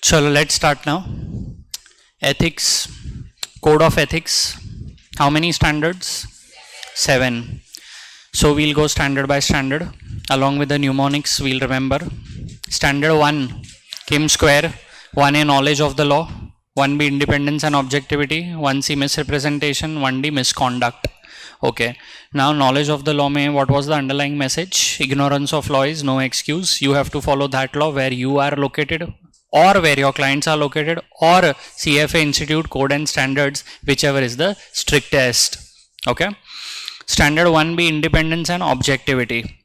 So let's start now. Ethics, code of ethics. How many standards? 7. So we'll go standard by standard. Along with the mnemonics, we'll remember. Standard 1, Kim square. 1A, knowledge of the law. 1B, independence and objectivity. 1C, misrepresentation. 1D, misconduct. Okay. Now knowledge of the law mein, what was the underlying message? Ignorance of law is no excuse. You have to follow that law where you are located, or where your clients are located, or CFA Institute Code and Standards, whichever is the strictest. Okay. Standard 1B, independence and objectivity.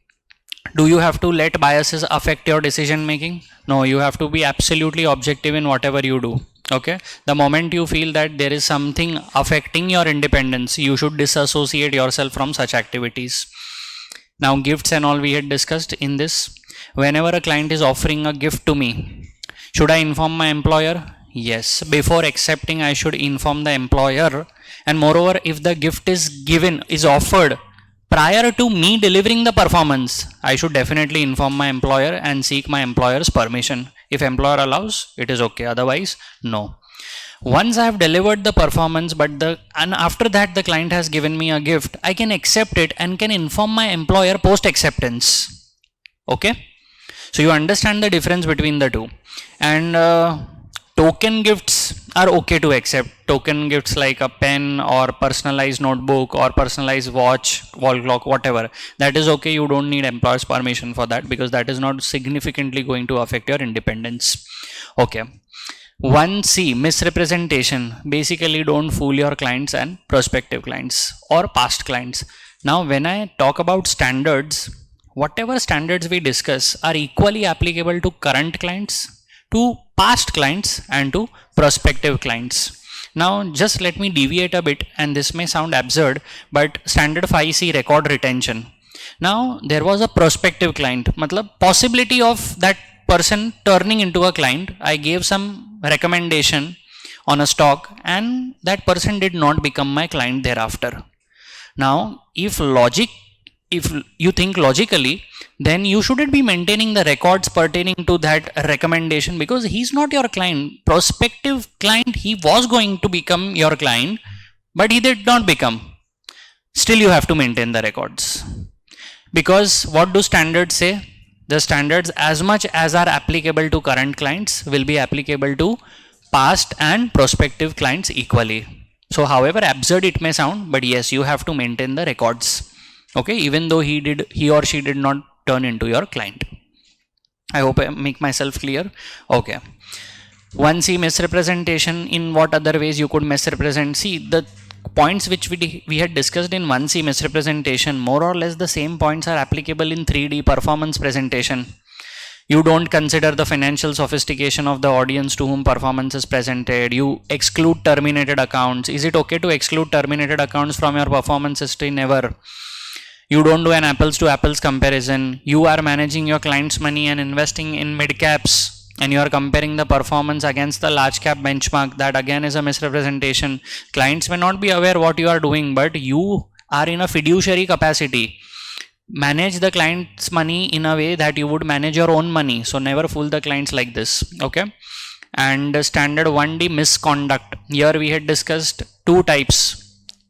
Do you have to let biases affect your decision making? No, you have to be absolutely objective in whatever you do. Okay. The moment you feel that there is something affecting your independence, you should disassociate yourself from such activities. Now gifts and all we had discussed in this. Whenever a client is offering a gift to me, should I inform my employer? Yes. Before accepting, I should inform the employer. And moreover, if the gift is offered prior to me delivering the performance, I should definitely inform my employer and seek my employer's permission. If employer allows, it is okay. Otherwise, no. Once I have delivered the performance, and after that the client has given me a gift, I can accept it and can inform my employer post acceptance. Okay. So you understand the difference between the two. And token gifts are okay to accept. Token gifts like a pen or personalized notebook or personalized watch, wall clock, whatever. That is okay. You don't need employer's permission for that, because that is not significantly going to affect your independence. Okay. 1C, misrepresentation. Basically, don't fool your clients and prospective clients or past clients. Now, when I talk about standards, whatever standards we discuss are equally applicable to current clients, to past clients, and to prospective clients. Now just let me deviate a bit, and this may sound absurd, but standard 5C, record retention. Now there was a prospective client, matlab possibility of that person turning into a client. I gave some recommendation on a stock and that person did not become my client thereafter. Now if you think logically, then you shouldn't be maintaining the records pertaining to that recommendation, because he's not your client. Prospective client, he was going to become your client, but he did not become. Still you have to maintain the records, because what do standards say? The standards, as much as are applicable to current clients, will be applicable to past and prospective clients equally. So however absurd it may sound, but yes, you have to maintain the records. Okay, even though he or she did not turn into your client. I hope I make myself clear. Okay. 1C, misrepresentation. In what other ways you could misrepresent? See, the points which we had discussed in 1C, misrepresentation, more or less the same points are applicable in 3D, performance presentation. You don't consider the financial sophistication of the audience to whom performance is presented. You exclude terminated accounts. Is it okay to exclude terminated accounts from your performance history? Never. You don't do an apples to apples comparison. You are managing your client's money and investing in mid caps, and you are comparing the performance against the large cap benchmark. That again is a misrepresentation. Clients may not be aware what you are doing, but you are in a fiduciary capacity. Manage the client's money in a way that you would manage your own money. So never fool the clients like this. Okay. And standard 1D, misconduct. Here we had discussed two types: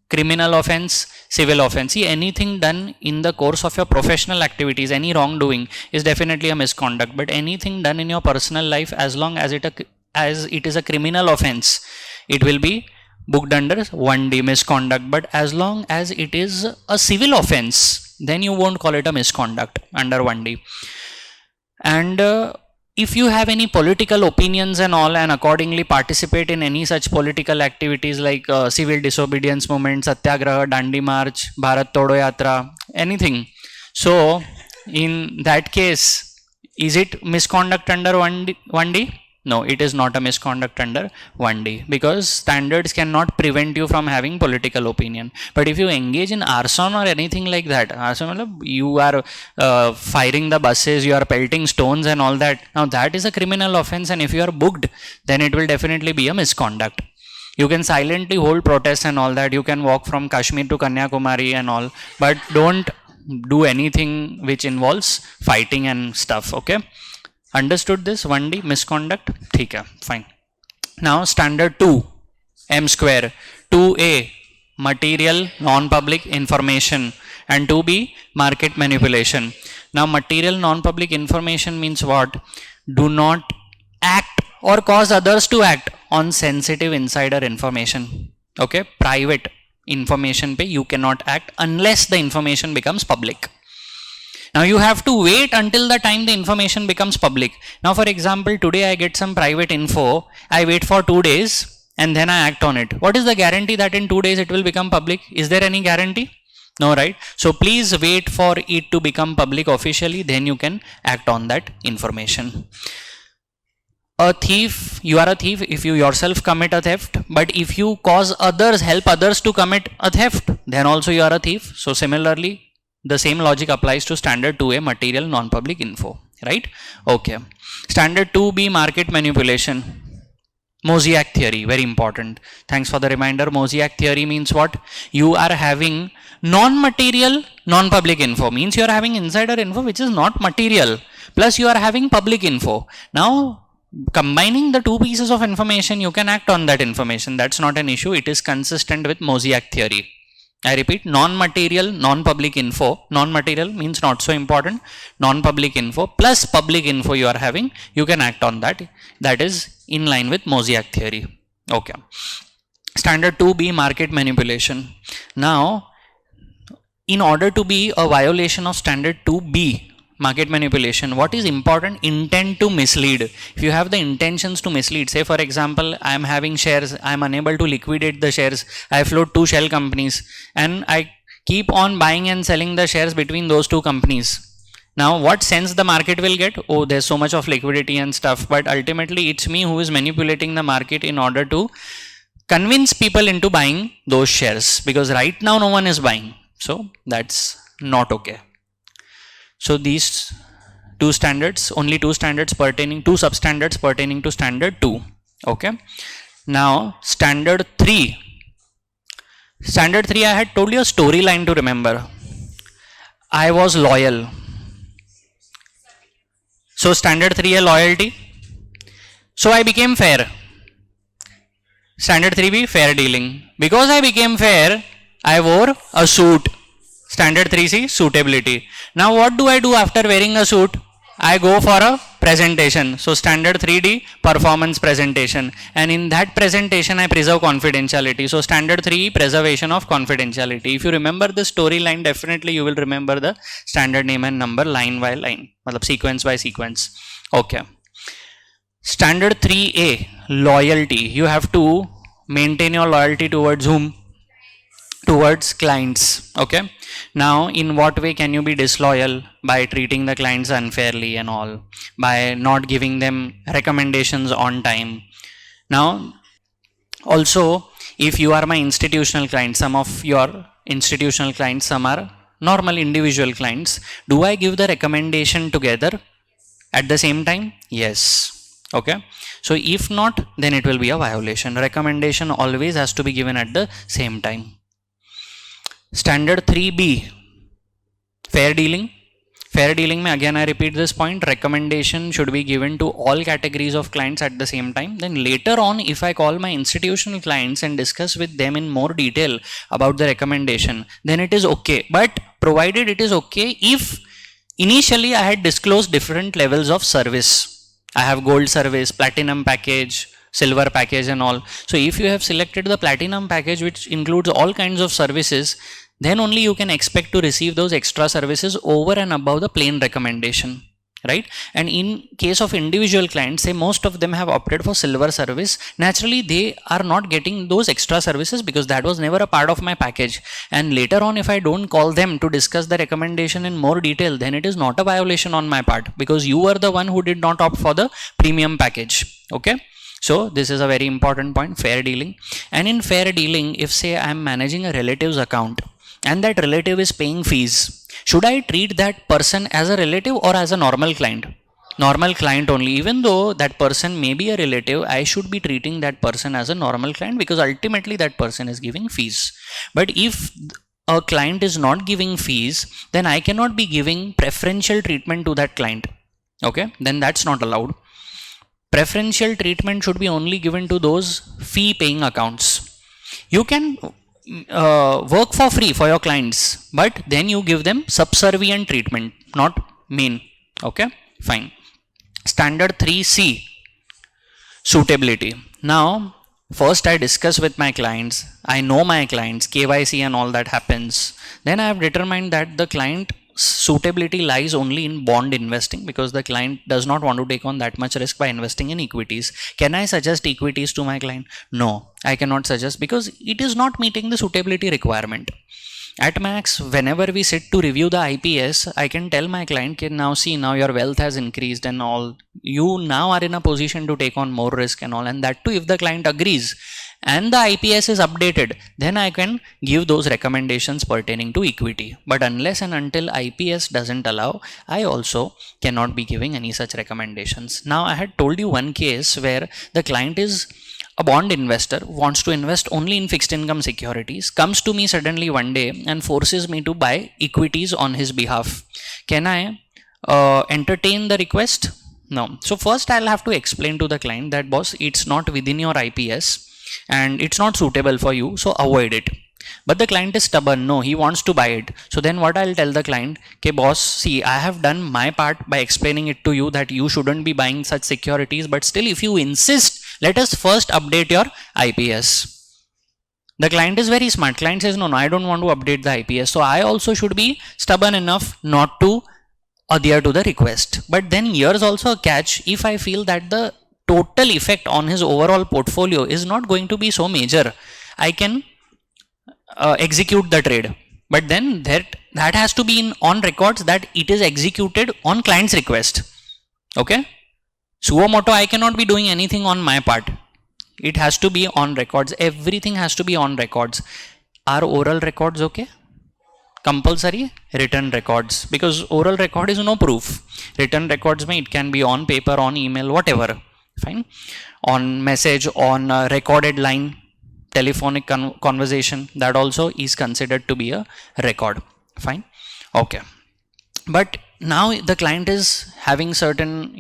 criminal offense, civil offense. See, anything done in the course of your professional activities, any wrongdoing is definitely a misconduct. But anything done in your personal life, as long as it is a criminal offense, it will be booked under 1D, misconduct. But as long as it is a civil offense, then you won't call it a misconduct under 1D. And if you have any political opinions and all, and accordingly participate in any such political activities like civil disobedience movement, satyagraha, dandi march, Bharat Todo Yatra, anything, so in that case, is it misconduct under 1D? No, it is not a misconduct under 1D, because standards cannot prevent you from having political opinion. But if you engage in arson or anything like that, arson, you are firing the buses, you are pelting stones and all that, now that is a criminal offense, and if you are booked, then it will definitely be a misconduct. You can silently hold protests and all that, you can walk from Kashmir to Kanyakumari and all, but don't do anything which involves fighting and stuff. Okay. Understood this? 1D misconduct? ठीक है, fine. Now standard 2 M square, 2A material non-public information and 2B market manipulation. Now material non-public information means what? Do not act or cause others to act on sensitive insider information. Okay, private information pe you cannot act unless the information becomes public. Now you have to wait until the time the information becomes public. Now for example, today I get some private info, I wait for 2 days and then I act on it. What is the guarantee that in 2 days it will become public? Is there any guarantee? No, right? So please wait for it to become public officially, then you can act on that information. A thief, you are a thief if you yourself commit a theft, but if you cause others, help others to commit a theft, then also you are a thief. So similarly, the same logic applies to standard 2A material non-public info, right? Okay. Standard 2B market manipulation. Mosaic theory, very important. Thanks for the reminder. Mosaic theory means what? You are having non-material non-public info, means you are having insider info which is not material, plus you are having public info. Now combining the two pieces of information, you can act on that information. That's not an issue. It is consistent with Mosaic theory. I repeat, non-material, non-public info. Non-material means not so important. Non-public info plus public info you are having, you can act on that. That is in line with Mosaic theory. Okay. Standard 2B market manipulation. Now, in order to be a violation of standard 2B market manipulation, what is important? Intent to mislead. If you have the intentions to mislead, say for example, I am having shares, I am unable to liquidate the shares, I float 2 shell companies and I keep on buying and selling the shares between those 2 companies. Now what sense the market will get? Oh, there's so much of liquidity and stuff, but ultimately it's me who is manipulating the market in order to convince people into buying those shares, because right now no one is buying. So that's not okay. So these 2 standards, only 2 standards pertaining, 2 substandards pertaining to standard 2. Okay. Now standard 3. Standard 3, I had told you a storyline to remember. I was loyal. So standard 3 is loyalty. So I became fair. Standard 3B, fair dealing. Because I became fair, I wore a suit. Standard 3C, suitability. Now what do I do after wearing a suit? I go for a presentation. So standard 3D, performance presentation. And in that presentation, I preserve confidentiality. So standard 3, preservation of confidentiality. If you remember the storyline, definitely you will remember the standard name and number line by line, sequence by sequence. Okay. Standard 3A, loyalty. You have to maintain your loyalty towards whom? Towards clients. Okay. Now in what way can you be disloyal? By treating the clients unfairly and all, by not giving them recommendations on time. Now also, if you are my institutional client, some of your institutional clients, some are normal individual clients, do I give the recommendation together at the same time? Yes. Okay. So if not, then it will be a violation. Recommendation always has to be given at the same time. Standard 3B, fair dealing. Fair dealing mein, again I repeat this point, recommendation should be given to all categories of clients at the same time. Then later on, if I call my institutional clients and discuss with them in more detail about the recommendation, then it is okay. But provided it is okay if initially I had disclosed different levels of service. I have gold service, platinum package, silver package and all. So if you have selected the platinum package, which includes all kinds of services, then only you can expect to receive those extra services over and above the plain recommendation, right? And in case of individual clients, say most of them have opted for silver service, naturally they are not getting those extra services because that was never a part of my package. And later on, if I don't call them to discuss the recommendation in more detail, then it is not a violation on my part, because you were the one who did not opt for the premium package. Okay. So this is a very important point, fair dealing. And in fair dealing, if say I am managing a relative's account and that relative is paying fees, should I treat that person as a relative or as a normal client? Normal client only. Even though that person may be a relative, I should be treating that person as a normal client, because ultimately that person is giving fees. But if a client is not giving fees, then I cannot be giving preferential treatment to that client. Okay, then that's not allowed. Preferential treatment should be only given to those fee paying accounts. You can work for free for your clients, but then you give them subservient treatment, not main. Okay, fine. Standard 3C, suitability. Now first I discuss with my clients, I know my clients, KYC and all that happens. Then I have determined that the client suitability lies only in bond investing, because the client does not want to take on that much risk by investing in equities. Can I suggest equities to my client? No, I cannot suggest, because it is not meeting the suitability requirement. At max, whenever we sit to review the IPS, I can tell my client, now see, now your wealth has increased and all, you now are in a position to take on more risk and all, and that too if the client agrees and the IPS is updated, then I can give those recommendations pertaining to equity. But unless and until IPS doesn't allow, I also cannot be giving any such recommendations. Now I had told you one case where the client is a bond investor, wants to invest only in fixed income securities, comes to me suddenly one day and forces me to buy equities on his behalf. Can I entertain the request? No. So first I'll have to explain to the client that, boss, it's not within your IPS and it's not suitable for you, so avoid it. But the client is stubborn, no, he wants to buy it. So then what I'll tell the client, okay boss, see, I have done my part by explaining it to you that you shouldn't be buying such securities, but still if you insist, let us first update your IPS. The client is very smart. Client says, no, I don't want to update the IPS. So I also should be stubborn enough not to adhere to the request. But then here's also a catch. If I feel that the total effect on his overall portfolio is not going to be so major, I can execute the trade. But then that has to be on records that it is executed on client's request. Okay. Suo moto, I cannot be doing anything on my part. It has to be on records. Everything has to be on records. Are oral records okay? Compulsory written records, because oral record is no proof. Written records it can be on paper, on email, whatever. Fine. On message, on recorded line, telephonic conversation, that also is considered to be a record. Fine. Okay. But now the client is having certain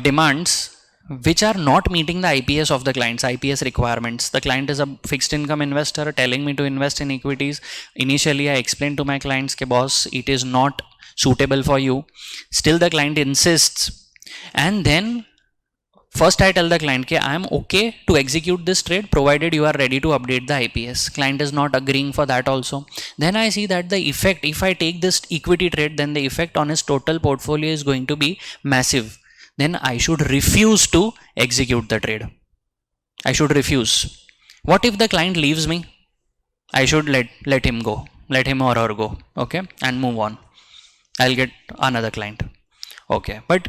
demands which are not meeting the IPS of the client's IPS requirements. The client is a fixed income investor telling me to invest in equities. Initially I explained to my clients, okay boss, it is not suitable for you. Still the client insists, and then first I tell the client, okay, I am okay to execute this trade provided you are ready to update the IPS. Client is not agreeing for that also. Then I see that the effect, if I take this equity trade, then the effect on his total portfolio is going to be massive. Then I should refuse to execute the trade. I should refuse. What if the client leaves me? I should let him go. Let him or her go. Okay, and move on. I'll get another client. Okay, but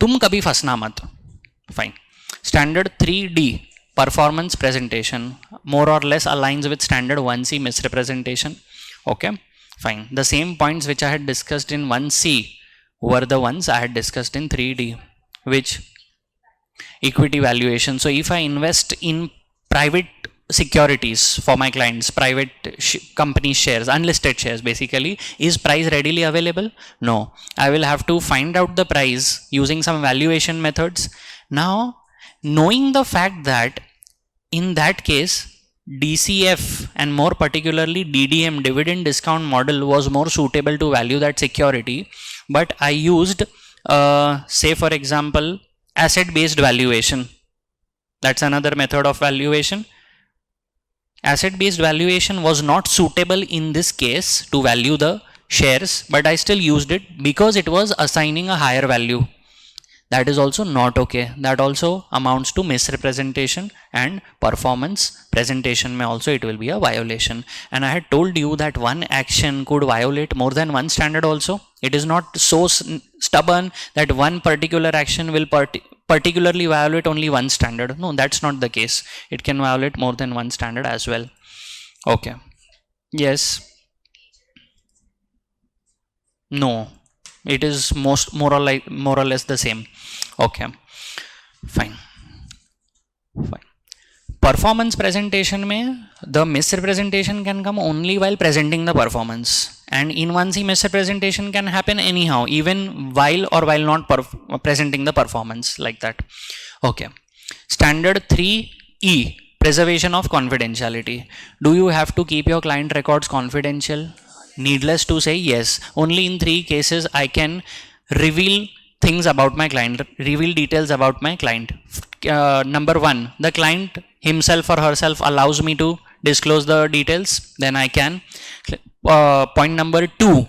tum kabhi fasna mat. Fine. Standard 3D, performance presentation, more or less aligns with standard 1C, misrepresentation. Okay, fine. The same points which I had discussed in 1C were the ones I had discussed in 3D, which equity valuation. So if I invest in private securities for my clients, private company shares, unlisted shares basically, is price readily available? No. I will have to find out the price using some valuation methods. Now, knowing the fact that in that case DCF and more particularly DDM, dividend discount model, was more suitable to value that security, but I used say for example asset based valuation. That's another method of valuation. Asset based valuation was not suitable in this case to value the shares, but I still used it because it was assigning a higher value. That is also not okay. That also amounts to misrepresentation, and performance presentation may also, it will be a violation. And I had told you that one action could violate more than one standard also. It is not so stubborn that one particular action will particularly violate only one standard. No, that's not the case. It can violate more than one standard as well. Okay. Yes. No. It is more or less the same. Okay, fine. performance presentation mein, the misrepresentation can come only while presenting the performance, and in 1C misrepresentation can happen anyhow, even while or while not presenting the performance, like that. Okay. Standard 3E, preservation of confidentiality. Do you have to keep your client records confidential? Needless to say, yes. Only in 3 cases I can reveal things about my client, reveal details about my client. Number 1, the client himself or herself allows me to disclose the details, then I can. Point number 2,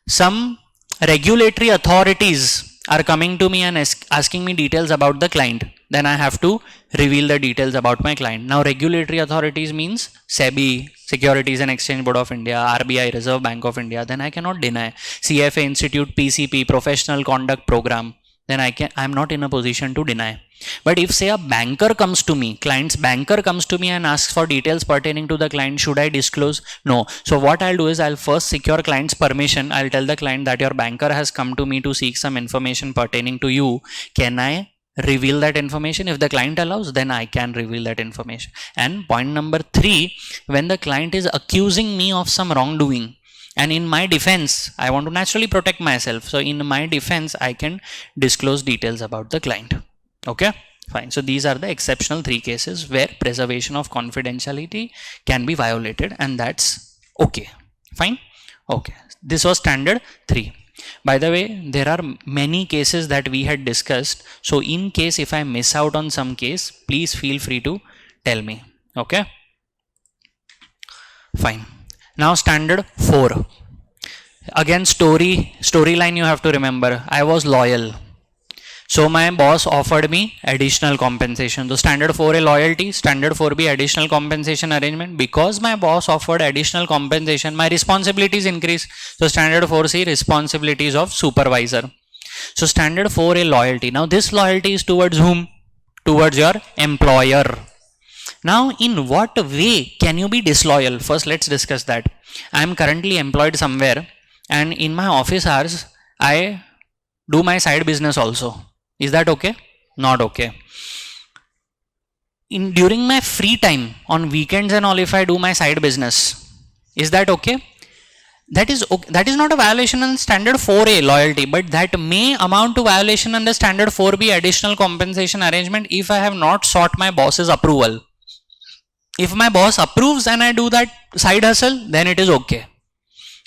some regulatory authorities are coming to me and asking me details about the client, then I have to reveal the details about my client. Now regulatory authorities means SEBI, Securities and Exchange Board of India, RBI, Reserve Bank of India, then I cannot deny. CFA Institute, PCP, Professional Conduct Program, then I'm not in a position to deny. But if say a banker comes to me, client's banker comes to me and asks for details pertaining to the client, should I disclose? No. So what I'll do is I'll first secure client's permission. I'll tell the client that your banker has come to me to seek some information pertaining to you. Can I reveal that information? If the client allows, then I can reveal that information. And point number 3, when the client is accusing me of some wrongdoing, and in my defense, I want to naturally protect myself. So in my defense, I can disclose details about the client. Okay, fine. So these are the exceptional 3 cases where preservation of confidentiality can be violated, and that's okay. Fine. Okay. This was standard 3. By the way, there are many cases that we had discussed. So in case if I miss out on some case, please feel free to tell me. Okay. Fine. Now standard 4. Again, storyline you have to remember. I was loyal. So my boss offered me additional compensation. So standard 4A loyalty, standard 4B additional compensation arrangement. Because my boss offered additional compensation, my responsibilities increase. So standard 4C, responsibilities of supervisor. So standard 4A loyalty. Now this loyalty is towards whom? Towards your employer. Now in what way can you be disloyal? First let's discuss that. I am currently employed somewhere, and in my office hours I do my side business also. Is that okay? Not okay. During my free time, on weekends and all, if I do my side business, is that okay? That is okay. That is not a violation on standard 4A loyalty, but that may amount to violation under standard 4B additional compensation arrangement if I have not sought my boss's approval. If my boss approves and I do that side hustle, then it is okay.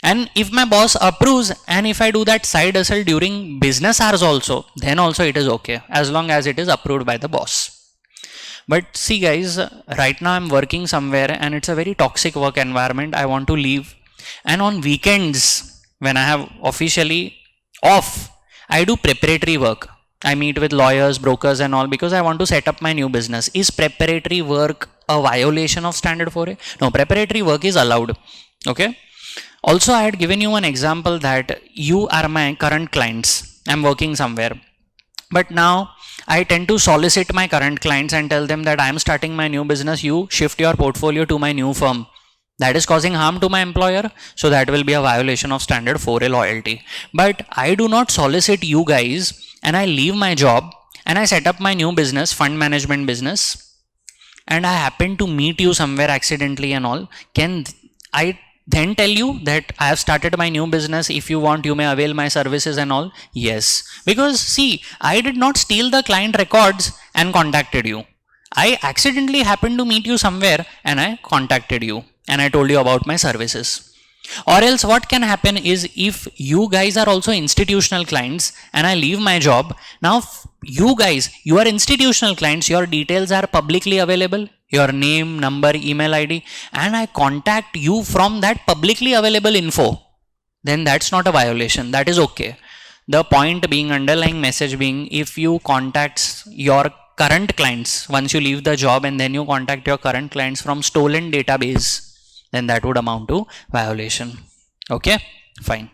And if my boss approves and if I do that side hustle during business hours also, then also it is okay, as long as it is approved by the boss. But see guys, right now I'm working somewhere and it's a very toxic work environment. I want to leave. And on weekends, when I have officially off, I do preparatory work. I meet with lawyers, brokers and all, because I want to set up my new business. Is preparatory work a violation of standard 4A? No, preparatory work is allowed. Okay. Also, I had given you an example that you are my current clients. I'm working somewhere. But now I tend to solicit my current clients and tell them that I am starting my new business. You shift your portfolio to my new firm. That is causing harm to my employer. So that will be a violation of standard 4A loyalty. But I do not solicit you guys and I leave my job and I set up my new business, fund management business. And I happen to meet you somewhere accidentally and all. Can I then tell you that I have started my new business? If you want, you may avail my services and all? Yes. Because see, I did not steal the client records and contacted you. I accidentally happened to meet you somewhere and I contacted you and I told you about my services. Or else what can happen is, if you guys are also institutional clients and I leave my job, now you guys, you are institutional clients, your details are publicly available, your name, number, email ID, and I contact you from that publicly available info, then that's not a violation. That is okay. The point being, underlying message being, if you contact your current clients once you leave the job and then you contact your current clients from stolen database, then that would amount to violation. Okay, fine.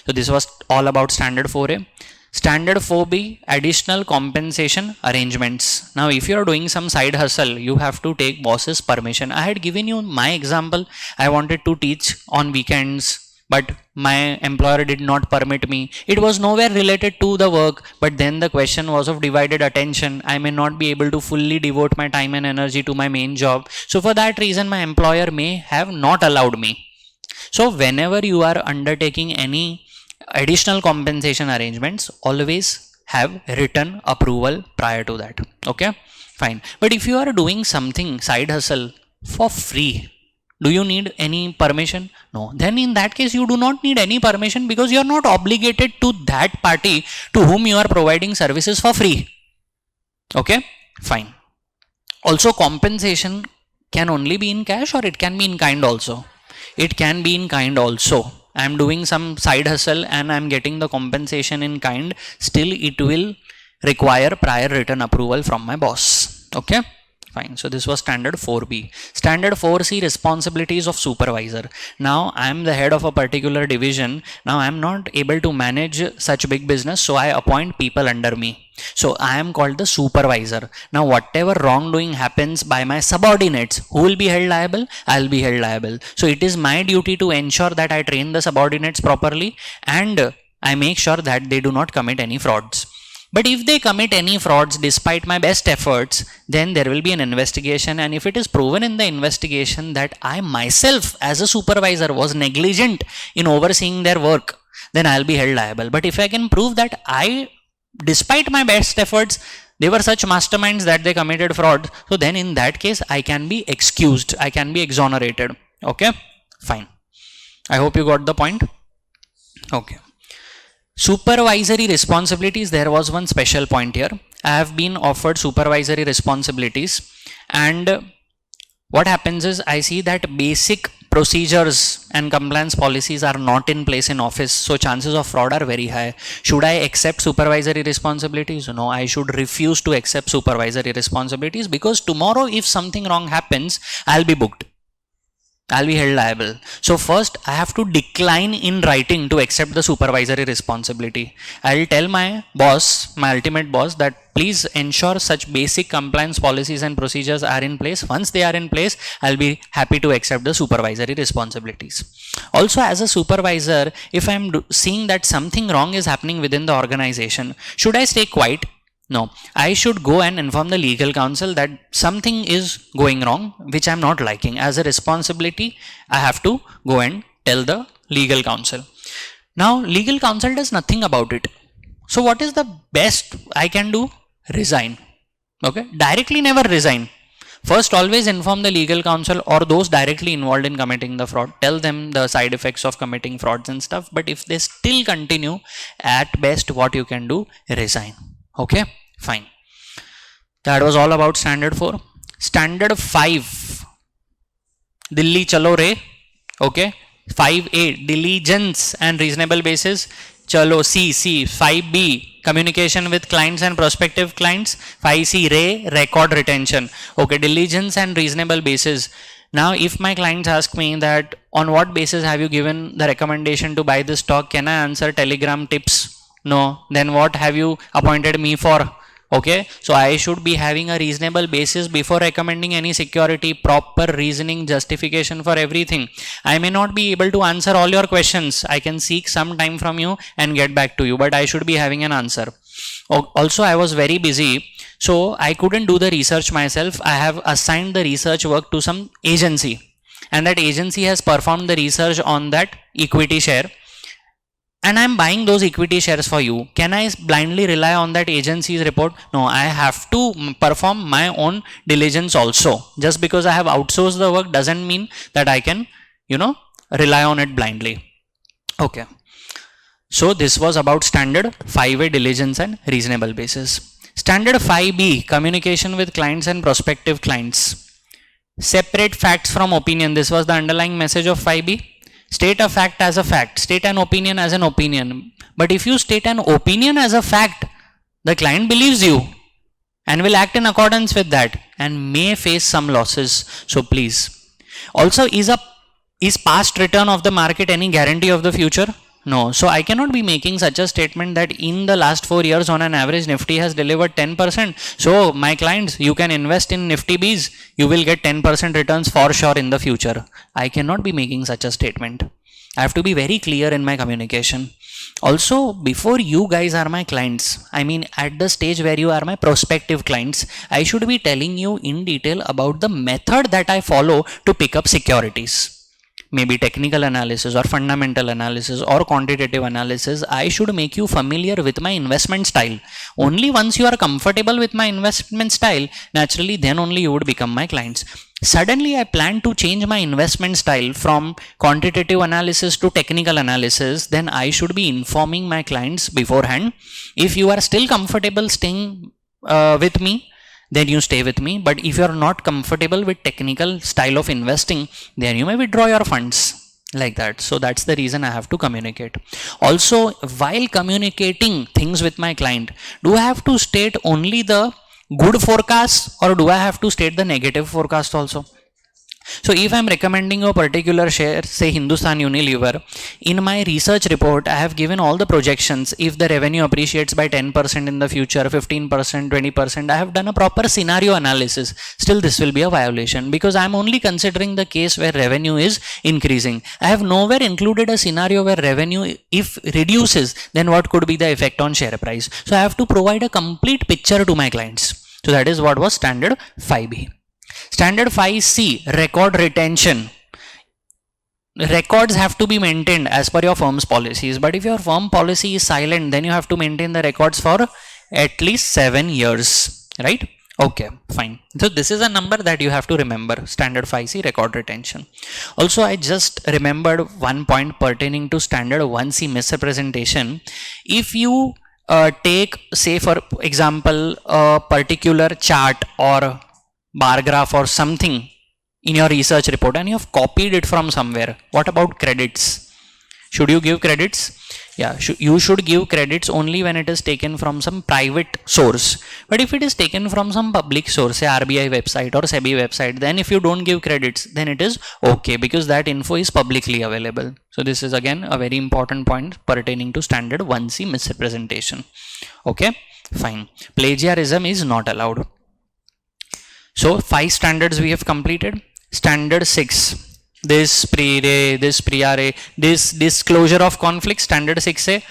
So this was all about standard 4A. Standard 4B, additional compensation arrangements. Now if you are doing some side hustle, you have to take boss's permission. I had given you my example. I wanted to teach on weekends but my employer did not permit me. It was nowhere related to the work, but then the question was of divided attention. I may not be able to fully devote my time and energy to my main job. So for that reason, my employer may have not allowed me. So whenever you are undertaking any additional compensation arrangements, always have written approval prior to that. Okay, fine. But if you are doing something side hustle for free, do you need any permission? No. Then in that case, you do not need any permission because you are not obligated to that party to whom you are providing services for free. Okay, fine. Also, compensation can only be in cash or it can be in kind also. It can be in kind also. I am doing some side hustle and I am getting the compensation in kind. Still, it will require prior written approval from my boss. Okay. Fine. So this was standard 4B. Standard 4C, responsibilities of supervisor. Now I am the head of a particular division. Now I am not able to manage such big business, so I appoint people under me. So I am called the supervisor. Now whatever wrongdoing happens by my subordinates, who will be held liable? I will be held liable. So it is my duty to ensure that I train the subordinates properly and I make sure that they do not commit any frauds. But if they commit any frauds despite my best efforts, then there will be an investigation, and if it is proven in the investigation that I myself as a supervisor was negligent in overseeing their work, then I'll be held liable. But if I can prove that despite my best efforts, they were such masterminds that they committed fraud, so then in that case I can be excused, I can be exonerated. Okay, fine. I hope you got the point. Okay. Supervisory responsibilities, there was one special point here. I have been offered supervisory responsibilities, and what happens is I see that basic procedures and compliance policies are not in place in office, so chances of fraud are very high. Should I accept supervisory responsibilities? No, I should refuse to accept supervisory responsibilities, because tomorrow if something wrong happens, I'll be booked. I'll be held liable. So first I have to decline in writing to accept the supervisory responsibility. I'll tell my boss, my ultimate boss, that please ensure such basic compliance policies and procedures are in place. Once they are in place, I'll be happy to accept the supervisory responsibilities. Also, as a supervisor, if I'm seeing that something wrong is happening within the organization, should I stay quiet? No, I should go and inform the legal counsel that something is going wrong which I'm not liking. As a responsibility, I have to go and tell the legal counsel. Now, legal counsel does nothing about it. So what is the best I can do? Resign. Okay, directly never resign. First, always inform the legal counsel or those directly involved in committing the fraud. Tell them the side effects of committing frauds and stuff. But if they still continue, at best what you can do, resign. Okay, fine. That was all about standard 4. Standard 5, Dilli chalo re. Okay, 5A, diligence and reasonable basis. Chalo C. 5B, communication with clients and prospective clients. 5C, record retention. Okay, diligence and reasonable basis. Now if my clients ask me that on what basis have you given the recommendation to buy this stock, can I answer Telegram tips? No. Then what have you appointed me for? Okay, so I should be having a reasonable basis before recommending any security, proper reasoning, justification for everything. I may not be able to answer all your questions. I can seek some time from you and get back to you, but I should be having an answer. Also, I was very busy, so I couldn't do the research myself. I have assigned the research work to some agency, and that agency has performed the research on that equity share. And I'm buying those equity shares for you. Can I blindly rely on that agency's report? No, I have to perform my own diligence also. Just because I have outsourced the work doesn't mean that I can, rely on it blindly. Okay. So this was about standard 5A, diligence and reasonable basis. Standard 5B, communication with clients and prospective clients. Separate facts from opinion. This was the underlying message of 5B. State a fact as a fact, state an opinion as an opinion. But if you state an opinion as a fact, the client believes you and will act in accordance with that and may face some losses. So please. Also, is past return of the market any guarantee of the future? No. So I cannot be making such a statement that in the last 4 years on an average Nifty has delivered 10%. So my clients, you can invest in Nifty Bs, you will get 10% returns for sure in the future. I cannot be making such a statement. I have to be very clear in my communication. Also, before you guys are my clients, I mean, at the stage where you are my prospective clients, I should be telling you in detail about the method that I follow to pick up securities. Maybe technical analysis or fundamental analysis or quantitative analysis. I should make you familiar with my investment style. Only once you are comfortable with my investment style, naturally then only you would become my clients. Suddenly I plan to change my investment style from quantitative analysis to technical analysis, then I should be informing my clients beforehand. If you are still comfortable staying with me, then you stay with me. But if you are not comfortable with technical style of investing, then you may withdraw your funds, like that. So that's the reason I have to communicate. Also, while communicating things with my client, do I have to state only the good forecast or do I have to state the negative forecast also? So if I am recommending a particular share, say Hindustan Unilever, in my research report I have given all the projections. If the revenue appreciates by 10% in the future, 15%, 20%, I have done a proper scenario analysis. Still this will be a violation because I am only considering the case where revenue is increasing. I have nowhere included a scenario where revenue, if reduces, then what could be the effect on share price. So I have to provide a complete picture to my clients. So that is what was standard 5B. Standard 5C, record retention. Records have to be maintained as per your firm's policies, but if your firm policy is silent, then you have to maintain the records for at least 7 years, right? Okay, fine. So this is a number that you have to remember, standard 5C, record retention. Also, I just remembered one point pertaining to standard 1C, misrepresentation. If you take, say for example, a particular chart or bar graph or something in your research report and you have copied it from somewhere, what about credits? Should you give credits? Yeah, you should give credits only when it is taken from some private source. But if it is taken from some public source, say RBI website or SEBI website, then if you don't give credits, then it is okay because that info is publicly available. So this is again a very important point pertaining to standard 1C, misrepresentation. Okay, fine. Plagiarism is not allowed. So 5 standards we have completed. Standard 6, this pre-re, this pre-re, this disclosure of conflict, standard 6A,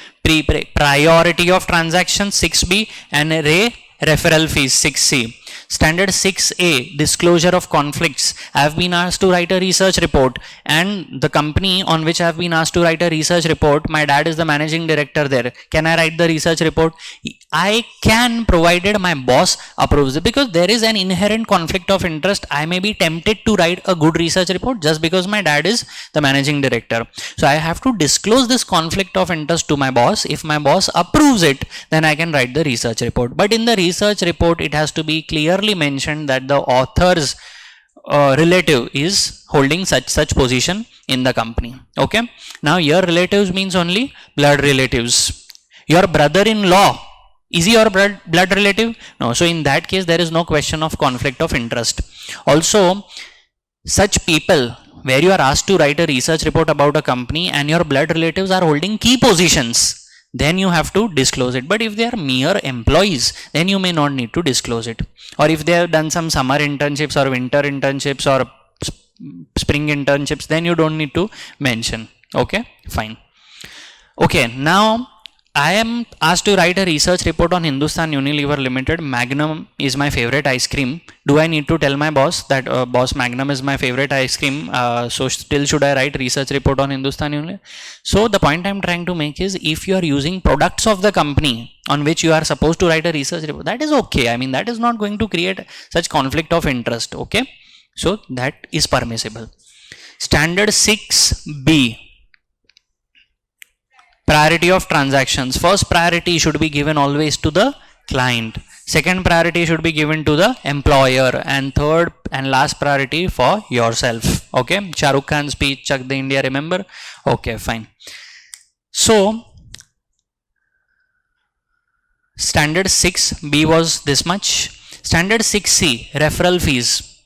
priority of transactions 6B, and re referral fees 6C. Standard 6A, disclosure of conflicts. I have been asked to write a research report, and the company on which I have been asked to write a research report, my dad is the managing director there. Can I write the research report? I can, provided my boss approves it, because there is an inherent conflict of interest. I may be tempted to write a good research report just because my dad is the managing director. So I have to disclose this conflict of interest to my boss. If my boss approves it, then I can write the research report. But in the research report, it has to be clearly mentioned that the author's relative is holding such position in the company. Okay. Now your relatives means only blood relatives. Your brother-in-law, is he your blood relative? No. So in that case, there is no question of conflict of interest. Also, such people where you are asked to write a research report about a company and your blood relatives are holding key positions, then you have to disclose it. But if they are mere employees, then you may not need to disclose it. Or if they have done some summer internships or winter internships or spring internships, then you don't need to mention. Okay, fine. Okay, now I am asked to write a research report on Hindustan Unilever Limited. Magnum is my favorite ice cream. Do I need to tell my boss that boss, Magnum is my favorite ice cream, so still should I write research report on Hindustan Unilever? So the point I am trying to make is, if you are using products of the company on which you are supposed to write a research report, that is okay. I mean, that is not going to create such conflict of interest. Okay, so that is permissible. Standard 6B, priority of transactions. First priority should be given always to the client. Second priority should be given to the employer, and third and last priority for yourself. Okay, Shah Rukh Khan's speech, Chak De India, remember? Okay, fine. So standard 6B was this much. Standard 6C, referral fees.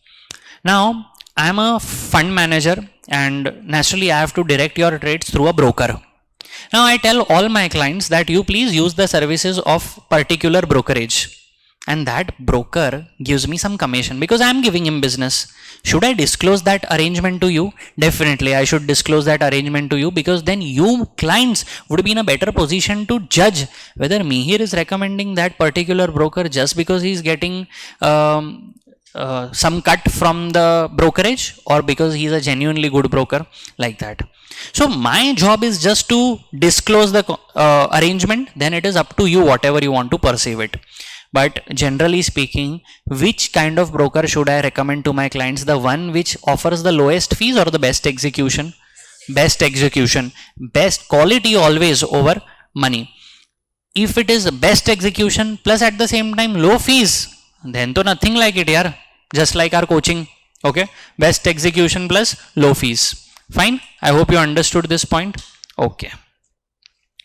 Now I am a fund manager and naturally I have to direct your trades through a broker. Now I tell all my clients that you please use the services of particular brokerage. and that broker gives me some commission because I am giving him business. Should I disclose that arrangement to you? Definitely, I should disclose that arrangement to you, because then you clients would be in a better position to judge whether Mihir is recommending that particular broker just because he is getting some cut from the brokerage, or because he is a genuinely good broker, like that. So my job is just to disclose the arrangement, then it is up to you whatever you want to perceive it. But generally speaking, which kind of broker should I recommend to my clients? The one which offers the lowest fees or the best execution? Best execution, best quality always over money. If it is best execution plus at the same time low fees, then to nothing like it, yaar. Just like our coaching. Okay, best execution plus low fees. Fine. I hope you understood this point. Okay.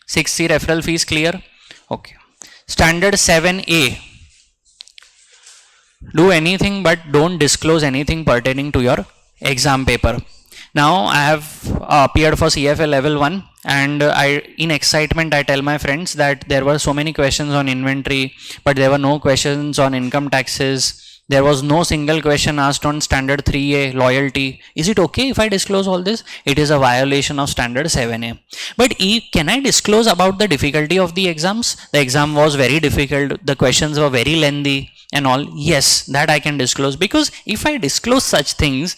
6C referral fees clear. Okay. Standard 7A. Do anything but don't disclose anything pertaining to your exam paper. Now I have appeared for CFA level 1, and in excitement I tell my friends that there were so many questions on inventory, but there were no questions on income taxes. There was no single question asked on standard 3A loyalty. Is it okay if I disclose all this? It is a violation of standard 7A. But can I disclose about the difficulty of the exams? The exam was very difficult. The questions were very lengthy and all. Yes, that I can disclose, because if I disclose such things,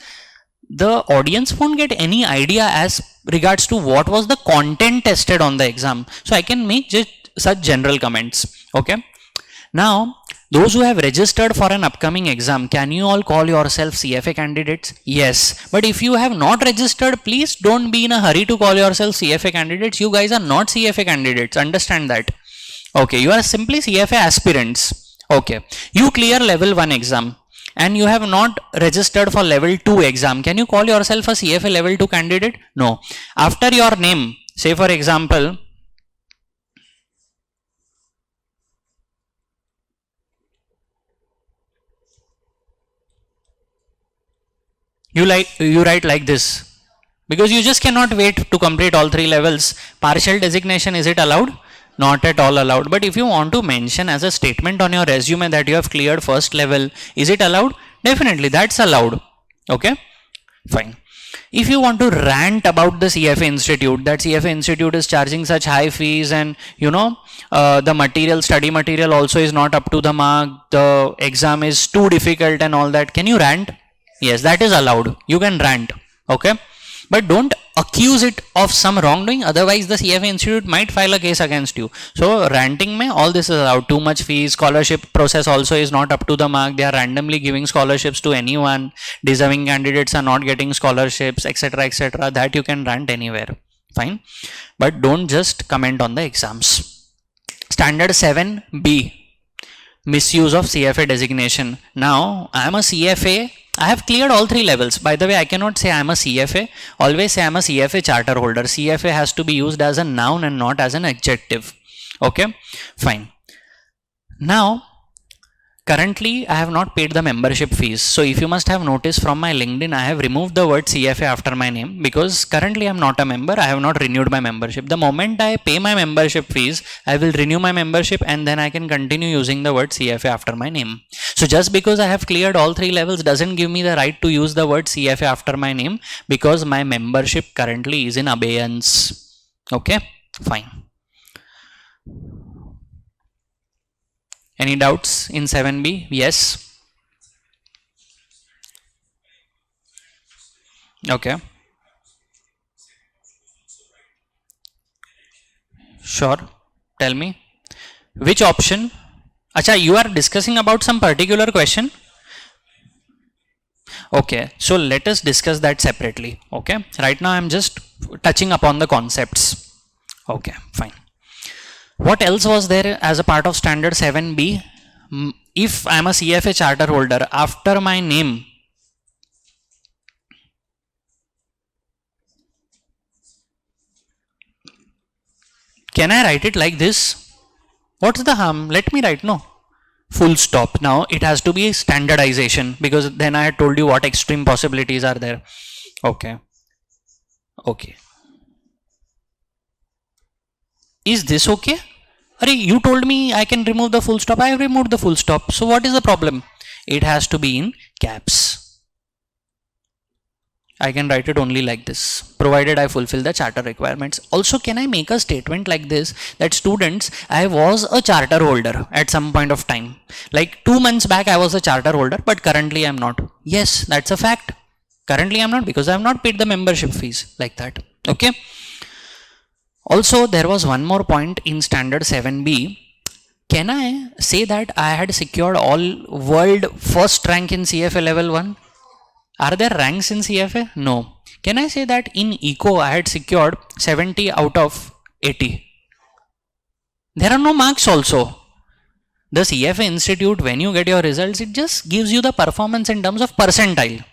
the audience won't get any idea as regards to what was the content tested on the exam. So I can make just such general comments. Okay. Now, those who have registered for an upcoming exam, can you all call yourself CFA candidates? Yes. But if you have not registered, please don't be in a hurry to call yourself CFA candidates. You guys are not CFA candidates. Understand that. Okay. You are simply CFA aspirants. Okay. You clear level 1 exam and you have not registered for level 2 exam. Can you call yourself a CFA level 2 candidate? No. After your name, say for example, you write like this, because you just cannot wait to complete all 3 levels. Partial designation, is it allowed? Not at all allowed. But if you want to mention as a statement on your resume that you have cleared first level, is it allowed? Definitely, that's allowed. Okay, fine. If you want to rant about the CFA Institute, that CFA Institute is charging such high fees, and the study material also is not up to the mark, the exam is too difficult and all that, can you rant? Yes, that is allowed. You can rant. Okay. But don't accuse it of some wrongdoing, otherwise the CFA Institute might file a case against you. So ranting mein all this is allowed. Too much fees, scholarship process also is not up to the mark. They are randomly giving scholarships to anyone. Deserving candidates are not getting scholarships, etc., etc. That you can rant anywhere. Fine. But don't just comment on the exams. Standard 7B. Misuse of CFA designation. Now I am a CFA. I have cleared all 3 levels. By the way, I cannot say I am a CFA. Always say I am a CFA charter holder. CFA has to be used as a noun and not as an adjective. Okay, fine. Now, currently I have not paid the membership fees. So if you must have noticed from my LinkedIn, I have removed the word CFA after my name, because currently I am not a member. I have not renewed my membership. The moment I pay my membership fees, I will renew my membership, and then I can continue using the word CFA after my name. So just because I have cleared all 3 levels doesn't give me the right to use the word CFA after my name, because my membership currently is in abeyance. Okay, fine. Any doubts in 7B? Yes. Okay. Sure. Tell me. Which option? Acha, you are discussing about some particular question? Okay. So let us discuss that separately. Okay. Right now I am just touching upon the concepts. Okay. Fine. What else was there as a part of standard 7B? If I am a CFA charter holder, after my name, can I write it like this? What's the harm? Let me write, no. Full stop. Now it has to be standardization, because then I had told you what extreme possibilities are there. Okay. Okay. Is this okay? Arey, you told me I can remove the full stop. I have removed the full stop. So what is the problem? It has to be in caps. I can write it only like this, provided I fulfill the charter requirements. Also, can I make a statement like this, that students, I was a charter holder at some point of time. Like 2 months back, I was a charter holder, but currently I am not. Yes, that's a fact. Currently I am not, because I have not paid the membership fees, like that. Okay. Also, there was one more point in standard 7B. Can I say that I had secured all world first rank in CFA level 1? Are there ranks in CFA? No. Can I say that in Eco I had secured 70 out of 80? There are no marks also. The CFA Institute, when you get your results, it just gives you the performance in terms of percentile.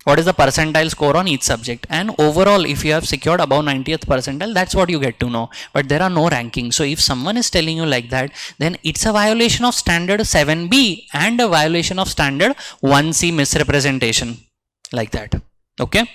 What is the percentile score on each subject? And overall, if you have secured above 90th percentile, that's what you get to know. But there are no rankings. So if someone is telling you like that, then it's a violation of standard 7B and a violation of standard 1C misrepresentation, like that. Okay.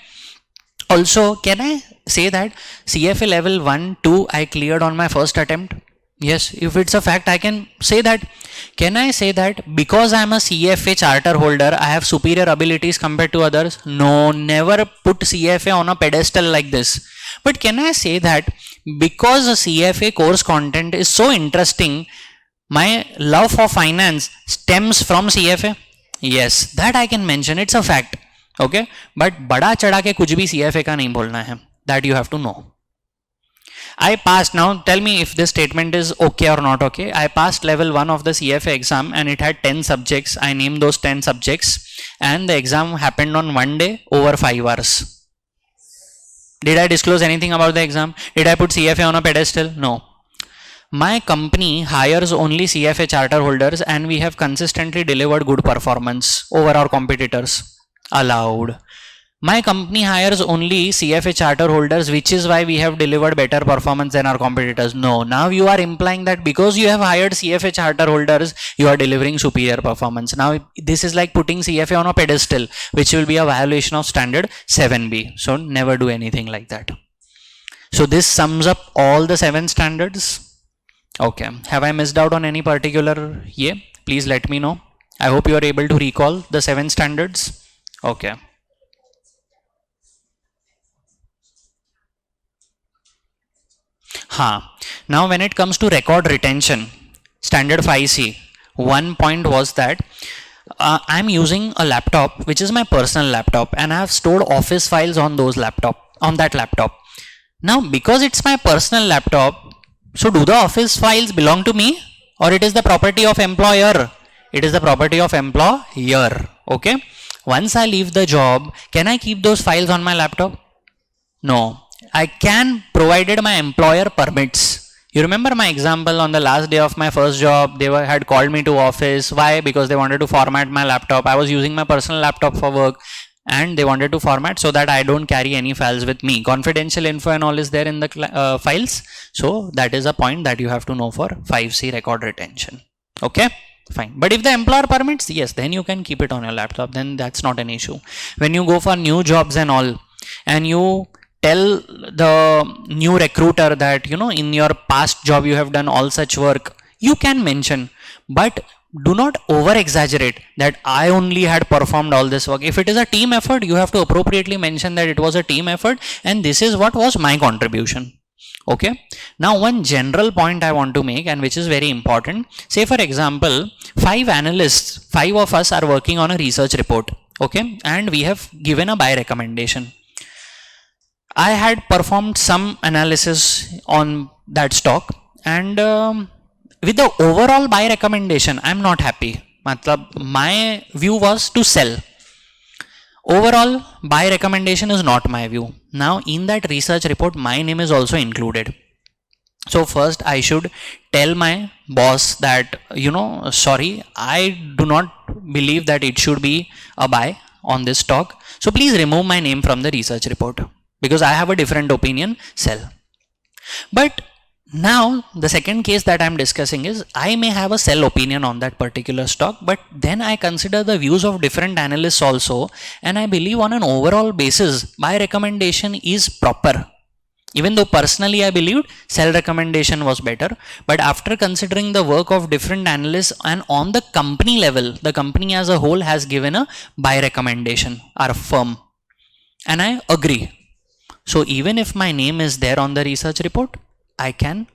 Also, can I say that CFA level 1, 2 I cleared on my first attempt? Yes, if it's a fact, I can say that. Can I say that because I am a CFA charter holder, I have superior abilities compared to others? No, never put CFA on a pedestal like this. But can I say that because a CFA course content is so interesting, my love for finance stems from CFA? Yes, that I can mention. It's a fact. Okay, but bada chada ke kuch bhi CFA ka nahi bolna hai. That you have to know. I passed. Now tell me if this statement is okay or not okay. I passed level 1 of the CFA exam and it had 10 subjects. I named those 10 subjects and the exam happened on one day over 5 hours. Did I disclose anything about the exam? Did I put CFA on a pedestal? No. My company hires only CFA charter holders and we have consistently delivered good performance over our competitors. Allowed. My company hires only CFA charter holders, which is why we have delivered better performance than our competitors. No, now you are implying that because you have hired CFA charter holders, you are delivering superior performance. Now this is like putting CFA on a pedestal, which will be a violation of standard 7B. So never do anything like that. So this sums up all the 7 standards. Okay. Have I missed out on any particular? Yeah, please let me know. I hope you are able to recall the 7 standards. Okay. Now when it comes to record retention, standard 5C, one point was that I'm using a laptop which is my personal laptop and I have stored office files on that laptop. Now because it's my personal laptop, so do the office files belong to me or it is the property of employer? It is the property of employer. Okay. Once I leave the job, can I keep those files on my laptop? No. I can, provided my employer permits. You remember my example on the last day of my first job, they had called me to office. Why? Because they wanted to format my laptop. I was using my personal laptop for work and they wanted to format so that I don't carry any files with me. Confidential info and all is there in the files. So that is a point that you have to know for 5C record retention. Okay, fine. But if the employer permits, yes, then you can keep it on your laptop. Then that's not an issue. When you go for new jobs and all, and you tell the new recruiter that, you know, in your past job you have done all such work, you can mention, but do not over exaggerate that I only had performed all this work. If it is a team effort, you have to appropriately mention that it was a team effort and this is what was my contribution. Okay. Now one general point I want to make, and which is very important, say for example 5 analysts, 5 of us are working on a research report. Okay, and we have given a buy recommendation. I had performed some analysis on that stock and with the overall buy recommendation, I am not happy. My view was to sell. Overall buy recommendation is not my view. Now in that research report, my name is also included. So first I should tell my boss that, you know, sorry, I do not believe that it should be a buy on this stock. So please remove my name from the research report. Because I have a different opinion, sell. But now the second case that I am discussing is I may have a sell opinion on that particular stock, but then I consider the views of different analysts also, and I believe on an overall basis buy recommendation is proper. Even though personally I believed cell recommendation was better, but after considering the work of different analysts and on the company level, the company as a whole has given a buy recommendation or firm, and I agree. So even if my name is there on the research report, I can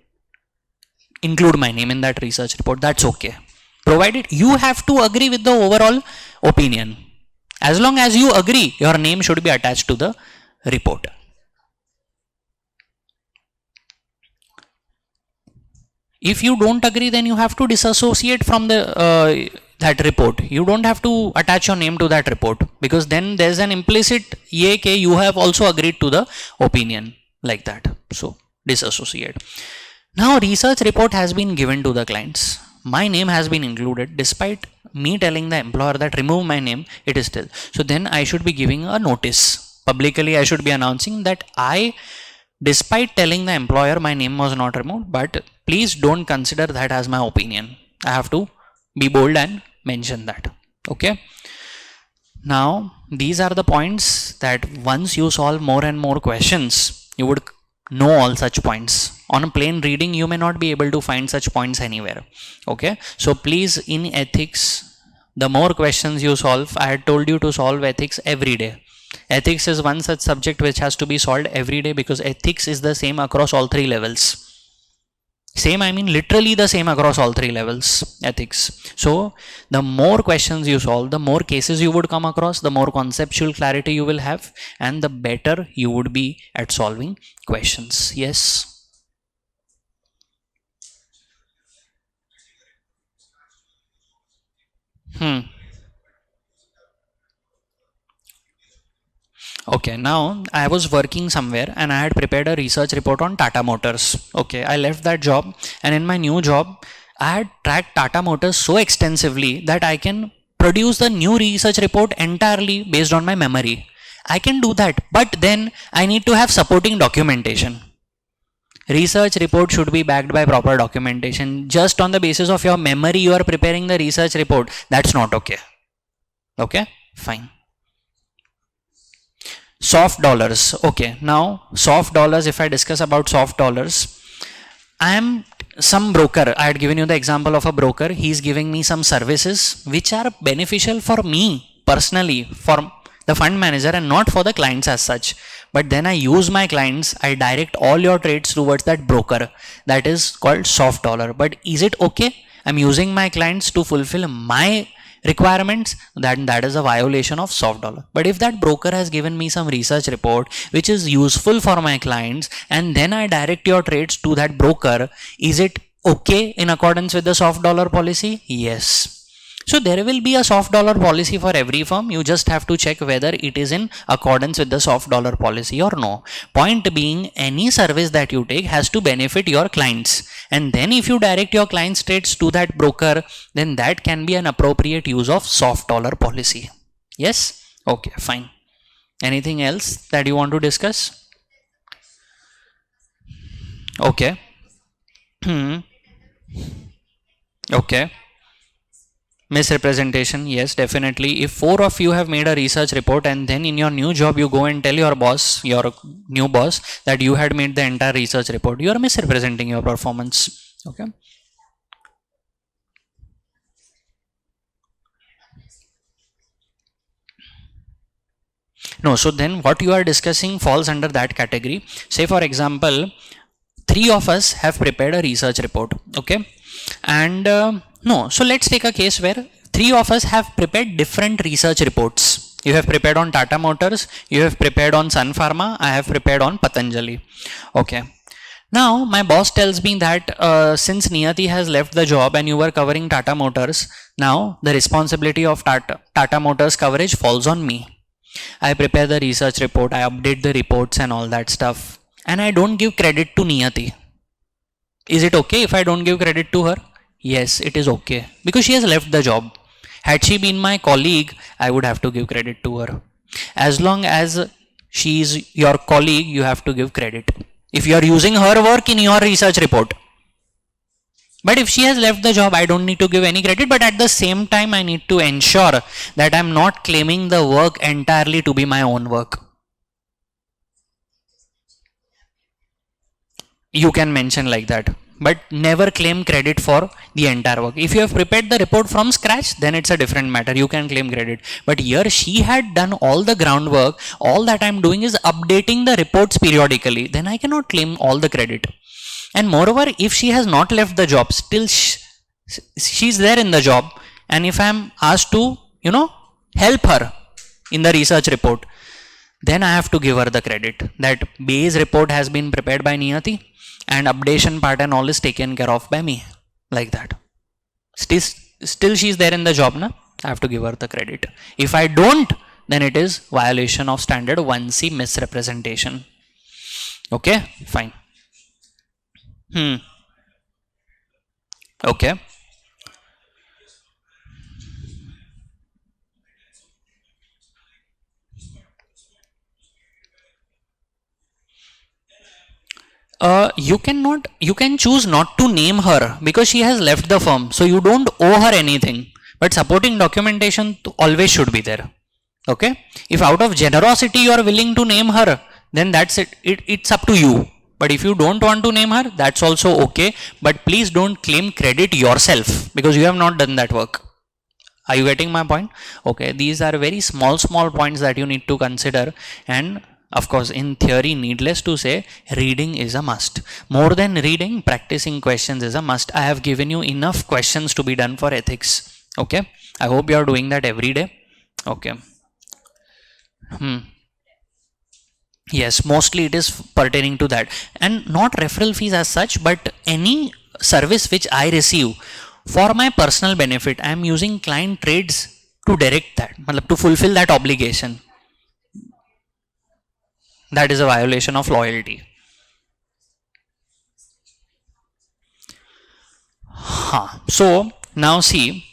include my name in that research report. That's okay. Provided you have to agree with the overall opinion. As long as you agree, your name should be attached to the report. If you don't agree, then you have to disassociate from the that report. You don't have to attach your name to that report, because then there's an implicit yeah, you have also agreed to the opinion, like that. So disassociate. Now research report has been given to the clients. My name has been included despite me telling the employer that remove my name, it is still. So then I should be giving a notice. Publicly I should be announcing that despite telling the employer my name was not removed, but please don't consider that as my opinion. I have to be bold and mention that. Okay. Now these are the points that once you solve more and more questions, you would know all such points. On a plain reading, you may not be able to find such points anywhere. Okay. So please, in ethics, the more questions you solve, I had told you to solve ethics every day. Ethics is one such subject which has to be solved every day, because ethics is the same across all three levels. Same, I mean literally the same across all three levels, ethics. So the more questions you solve, the more cases you would come across, the more conceptual clarity you will have, and the better you would be at solving questions. Yes. Okay, now I was working somewhere and I had prepared a research report on Tata Motors. Okay, I left that job, and in my new job, I had tracked Tata Motors so extensively that I can produce the new research report entirely based on my memory. I can do that, but then I need to have supporting documentation. Research report should be backed by proper documentation. Just on the basis of your memory, you are preparing the research report. That's not okay. Okay, fine. Soft dollars. Okay, now soft dollars, if I discuss about soft dollars, I am some broker. I had given you the example of a broker. He's giving me some services which are beneficial for me personally, for the fund manager, and not for the clients as such. But then I use my clients, I direct all your trades towards that broker. That is called soft dollar. But is it okay? I'm using my clients to fulfill my requirements, that is a violation of soft dollar. But if that broker has given me some research report which is useful for my clients, and then I direct your trades to that broker, is it okay in accordance with the soft dollar policy? Yes. So there will be a soft dollar policy for every firm. You just have to check whether it is in accordance with the soft dollar policy or no. Point being, any service that you take has to benefit your clients, and then if you direct your clients trades to that broker, then that can be an appropriate use of soft dollar policy. Yes? Okay, fine. Anything else that you want to discuss? Okay. Okay. Misrepresentation, yes, definitely. If 4 of you have made a research report and then in your new job you go and tell your boss, your new boss, that you had made the entire research report, you are misrepresenting your performance. Okay. No, so then what you are discussing falls under that category. Say for example, 3 of us have prepared a research report. Okay. And no, so let's take a case where 3 of us have prepared different research reports. You have prepared on Tata Motors, you have prepared on Sun Pharma, I have prepared on Patanjali. Okay. Now my boss tells me that since Niyati has left the job and you were covering Tata Motors, now the responsibility of Tata Motors coverage falls on me. I prepare the research report, I update the reports and all that stuff, and I don't give credit to Niyati. Is it okay if I don't give credit to her? Yes, it is okay, because she has left the job. Had she been my colleague, I would have to give credit to her. As long as she is your colleague, you have to give credit. If you are using her work in your research report. But if she has left the job, I don't need to give any credit, but at the same time, I need to ensure that I'm not claiming the work entirely to be my own work. you can mention like that, but never claim credit for the entire work. If you have prepared the report from scratch, then it's a different matter, you can claim credit. But here she had done all the groundwork, all that I'm doing is updating the reports periodically, then I cannot claim all the credit. And moreover, if she has not left the job, still she's there in the job, and if I'm asked to help her in the research report, then I have to give her the credit that base report has been prepared by Niyati and updation part and all is taken care of by me, like that. Still she's there in the job, na? I have to give her the credit. If I don't, then it is violation of standard 1C, misrepresentation. Okay, fine. Okay. You can choose not to name her because she has left the firm, so you don't owe her anything, but supporting documentation always should be there. Okay, if out of generosity you are willing to name her, then that's it's up to you. But if you don't want to name her, that's also okay, but please don't claim credit yourself because you have not done that work. Are you getting my point? Okay, these are very small points that you need to consider. And of course, in theory, needless to say, reading is a must. More than reading, practicing questions is a must. I have given you enough questions to be done for ethics. Okay, I hope you are doing that every day. Okay. Yes, mostly it is pertaining to that, and not referral fees as such, but any service which I receive for my personal benefit, I am using client trades to direct that, to fulfill that obligation. That is a violation of loyalty. So now see,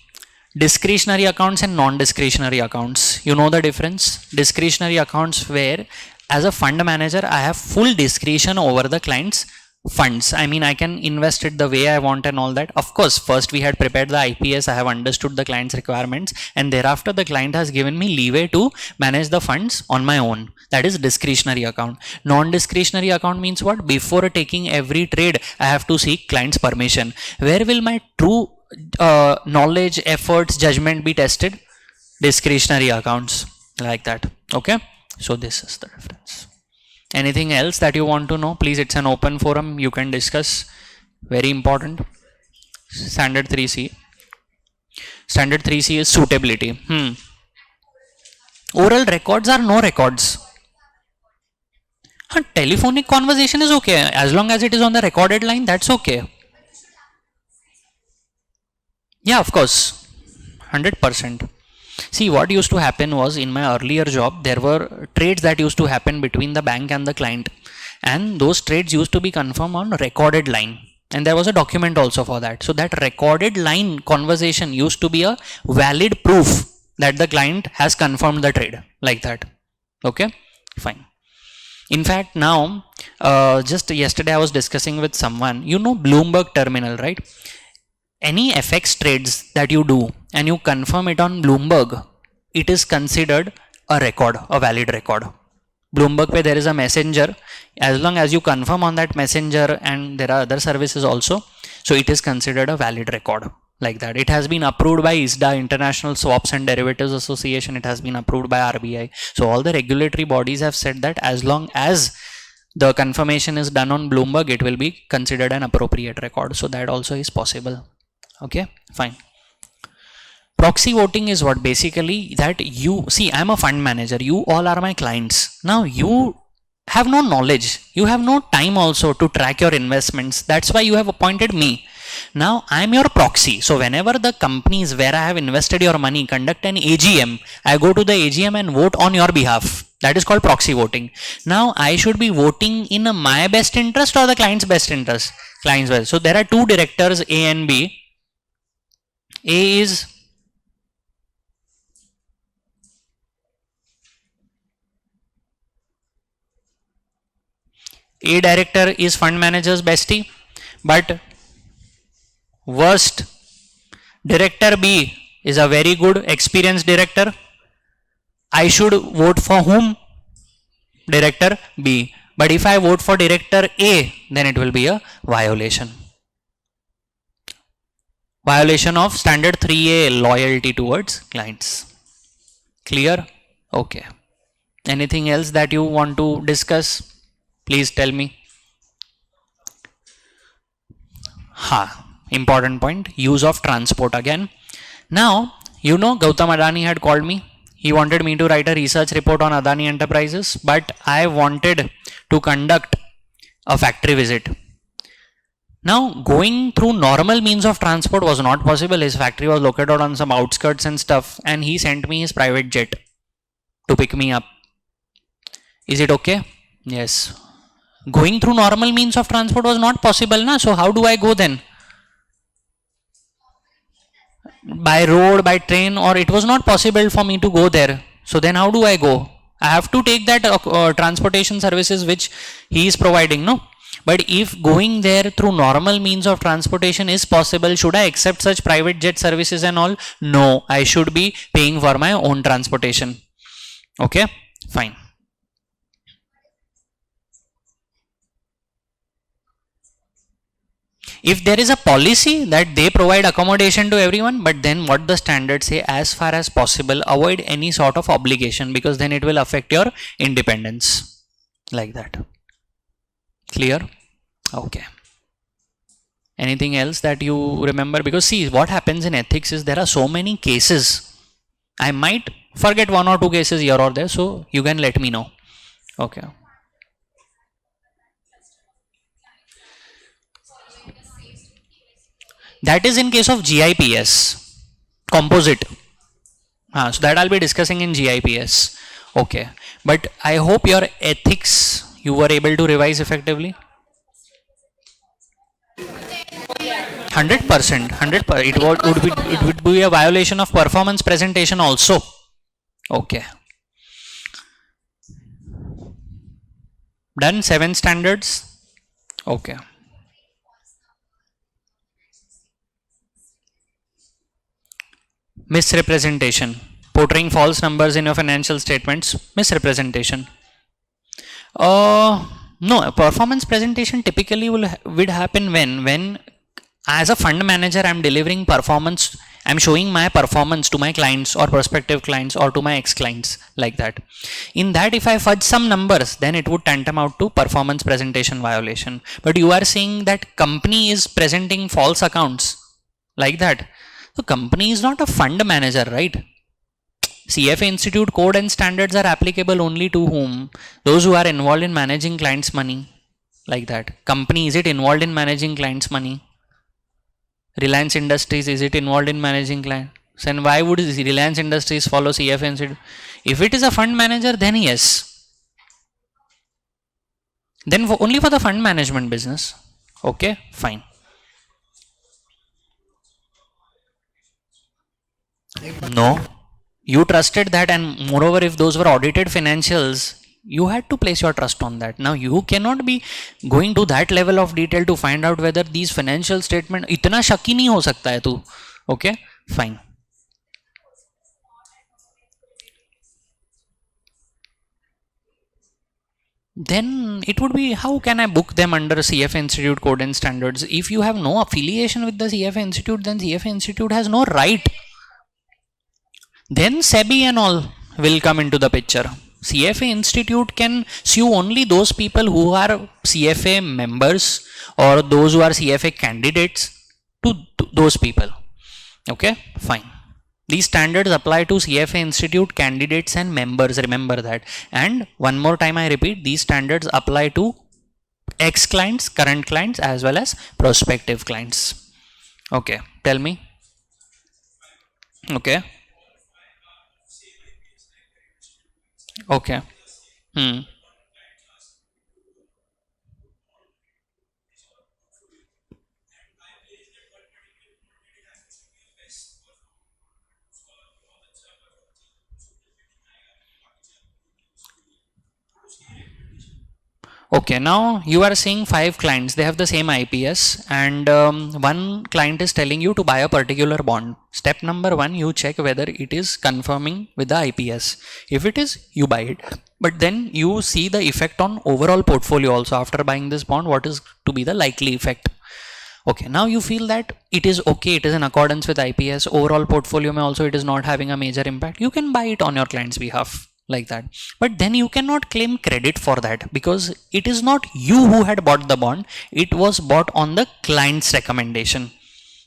discretionary accounts and non-discretionary accounts. You know the difference? Discretionary accounts where as a fund manager I have full discretion over the client's funds. I mean, I can invest it the way I want and all that. Of course, first we had prepared the IPS, I have understood the client's requirements, and thereafter the client has given me leeway to manage the funds on my own. That is discretionary account. Non-discretionary account means what? Before taking every trade, I have to seek client's permission. Where will my true knowledge, efforts, judgment be tested? Discretionary accounts, like that. Okay, so this is the difference. Anything else that you want to know? Please, it's an open forum, you can discuss. Very important. Standard 3C. Standard 3C is suitability. Oral records are no records. Telephonic conversation is okay as long as it is on the recorded line, that's okay. Yeah, of course, 100%. See, what used to happen was, in my earlier job, there were trades that used to happen between the bank and the client, and those trades used to be confirmed on recorded line, and there was a document also for that. So that recorded line conversation used to be a valid proof that the client has confirmed the trade, like that. Okay, fine. In fact, now just yesterday I was discussing with someone, Bloomberg terminal, right? Any FX trades that you do and you confirm it on Bloomberg, it is considered a record, a valid record. Bloomberg pe there is a messenger, as long as you confirm on that messenger, and there are other services also, so it is considered a valid record, like that. It has been approved by ISDA, International Swaps and Derivatives Association. It has been approved by RBI. So all the regulatory bodies have said that as long as the confirmation is done on Bloomberg, it will be considered an appropriate record. So that also is possible. Okay, fine. Proxy voting is what? Basically that you see, I'm a fund manager, you all are my clients. Now you have no knowledge, you have no time also to track your investments. That's why you have appointed me. Now I'm your proxy. So whenever the companies where I have invested your money conduct an AGM, I go to the AGM and vote on your behalf. That is called proxy voting. Now I should be voting in my best interest or the client's best interest? Client's best. So there are two directors, A and B. A is A director is fund manager's bestie, but worst director B is a very good experienced director. I should vote for whom? Director B. But if I vote for director A, then it will be a violation. Violation of standard 3A, loyalty towards clients. Clear? Okay. Anything else that you want to discuss? Please tell me. Important point, use of transport again. Now, you know, Gautam Adani had called me. He wanted me to write a research report on Adani Enterprises, but I wanted to conduct a factory visit. Now, going through normal means of transport was not possible. His factory was located on some outskirts and stuff, and he sent me his private jet to pick me up. Is it okay? Yes. Going through normal means of transport was not possible, na? So how do I go then? By road, by train, or it was not possible for me to go there. So then how do I go? I have to take that transportation services which he is providing, no? But if going there through normal means of transportation is possible, should I accept such private jet services and all? No, I should be paying for my own transportation. Okay, fine. If there is a policy that they provide accommodation to everyone, but then what the standards say, as far as possible, avoid any sort of obligation, because then it will affect your independence. Like that. Clear? Okay. Anything else that you remember? Because see, what happens in ethics is there are so many cases. I might forget one or two cases here or there, so you can let me know. Okay. That is in case of GIPS, composite. So that I'll be discussing in GIPS. Okay. But I hope your ethics you were able to revise effectively. 100%, 100%. It would be a violation of performance presentation also. Okay. Done. 7 standards. Okay. Misrepresentation. Portraying false numbers in your financial statements. Misrepresentation. No, performance presentation typically would happen when as a fund manager I'm delivering performance, I'm showing my performance to my clients or prospective clients or to my ex-clients, like that. In that, if I fudge some numbers, then it would tantamount to performance presentation violation. But you are saying that company is presenting false accounts, like that. So company is not a fund manager, right? CFA Institute code and standards are applicable only to whom? Those who are involved in managing clients' money, like that. Company, is it involved in managing clients' money? Reliance Industries, is it involved in managing clients? And why would Reliance Industries follow CFA Institute? If it is a fund manager, then yes. Then only for the fund management business. Okay, fine. No. You trusted that, and moreover, if those were audited financials, you had to place your trust on that. Now you cannot be going to that level of detail to find out whether these financial statement इतना shaky नहीं हो सकता है तू. Okay, fine. Then it would be, how can I book them under CFA Institute code and standards? If you have no affiliation with the CFA Institute, then CFA Institute has no right. Then SEBI and all will come into the picture. CFA Institute can sue only those people who are CFA members or those who are CFA candidates to those people. Okay, fine. These standards apply to CFA Institute candidates and members, remember that. And one more time I repeat, these standards apply to ex-clients, current clients as well as prospective clients. Okay, tell me. Okay. Okay. Okay, now you are seeing 5 clients, they have the same IPS, and one client is telling you to buy a particular bond. Step number 1, you check whether it is confirming with the IPS. If it is, you buy it. But then you see the effect on overall portfolio also after buying this bond, what is to be the likely effect. Okay, now you feel that it is okay, it is in accordance with IPS, overall portfolio may also it is not having a major impact, you can buy it on your client's behalf like that. But then you cannot claim credit for that because it is not you who had bought the bond, it was bought on the client's recommendation.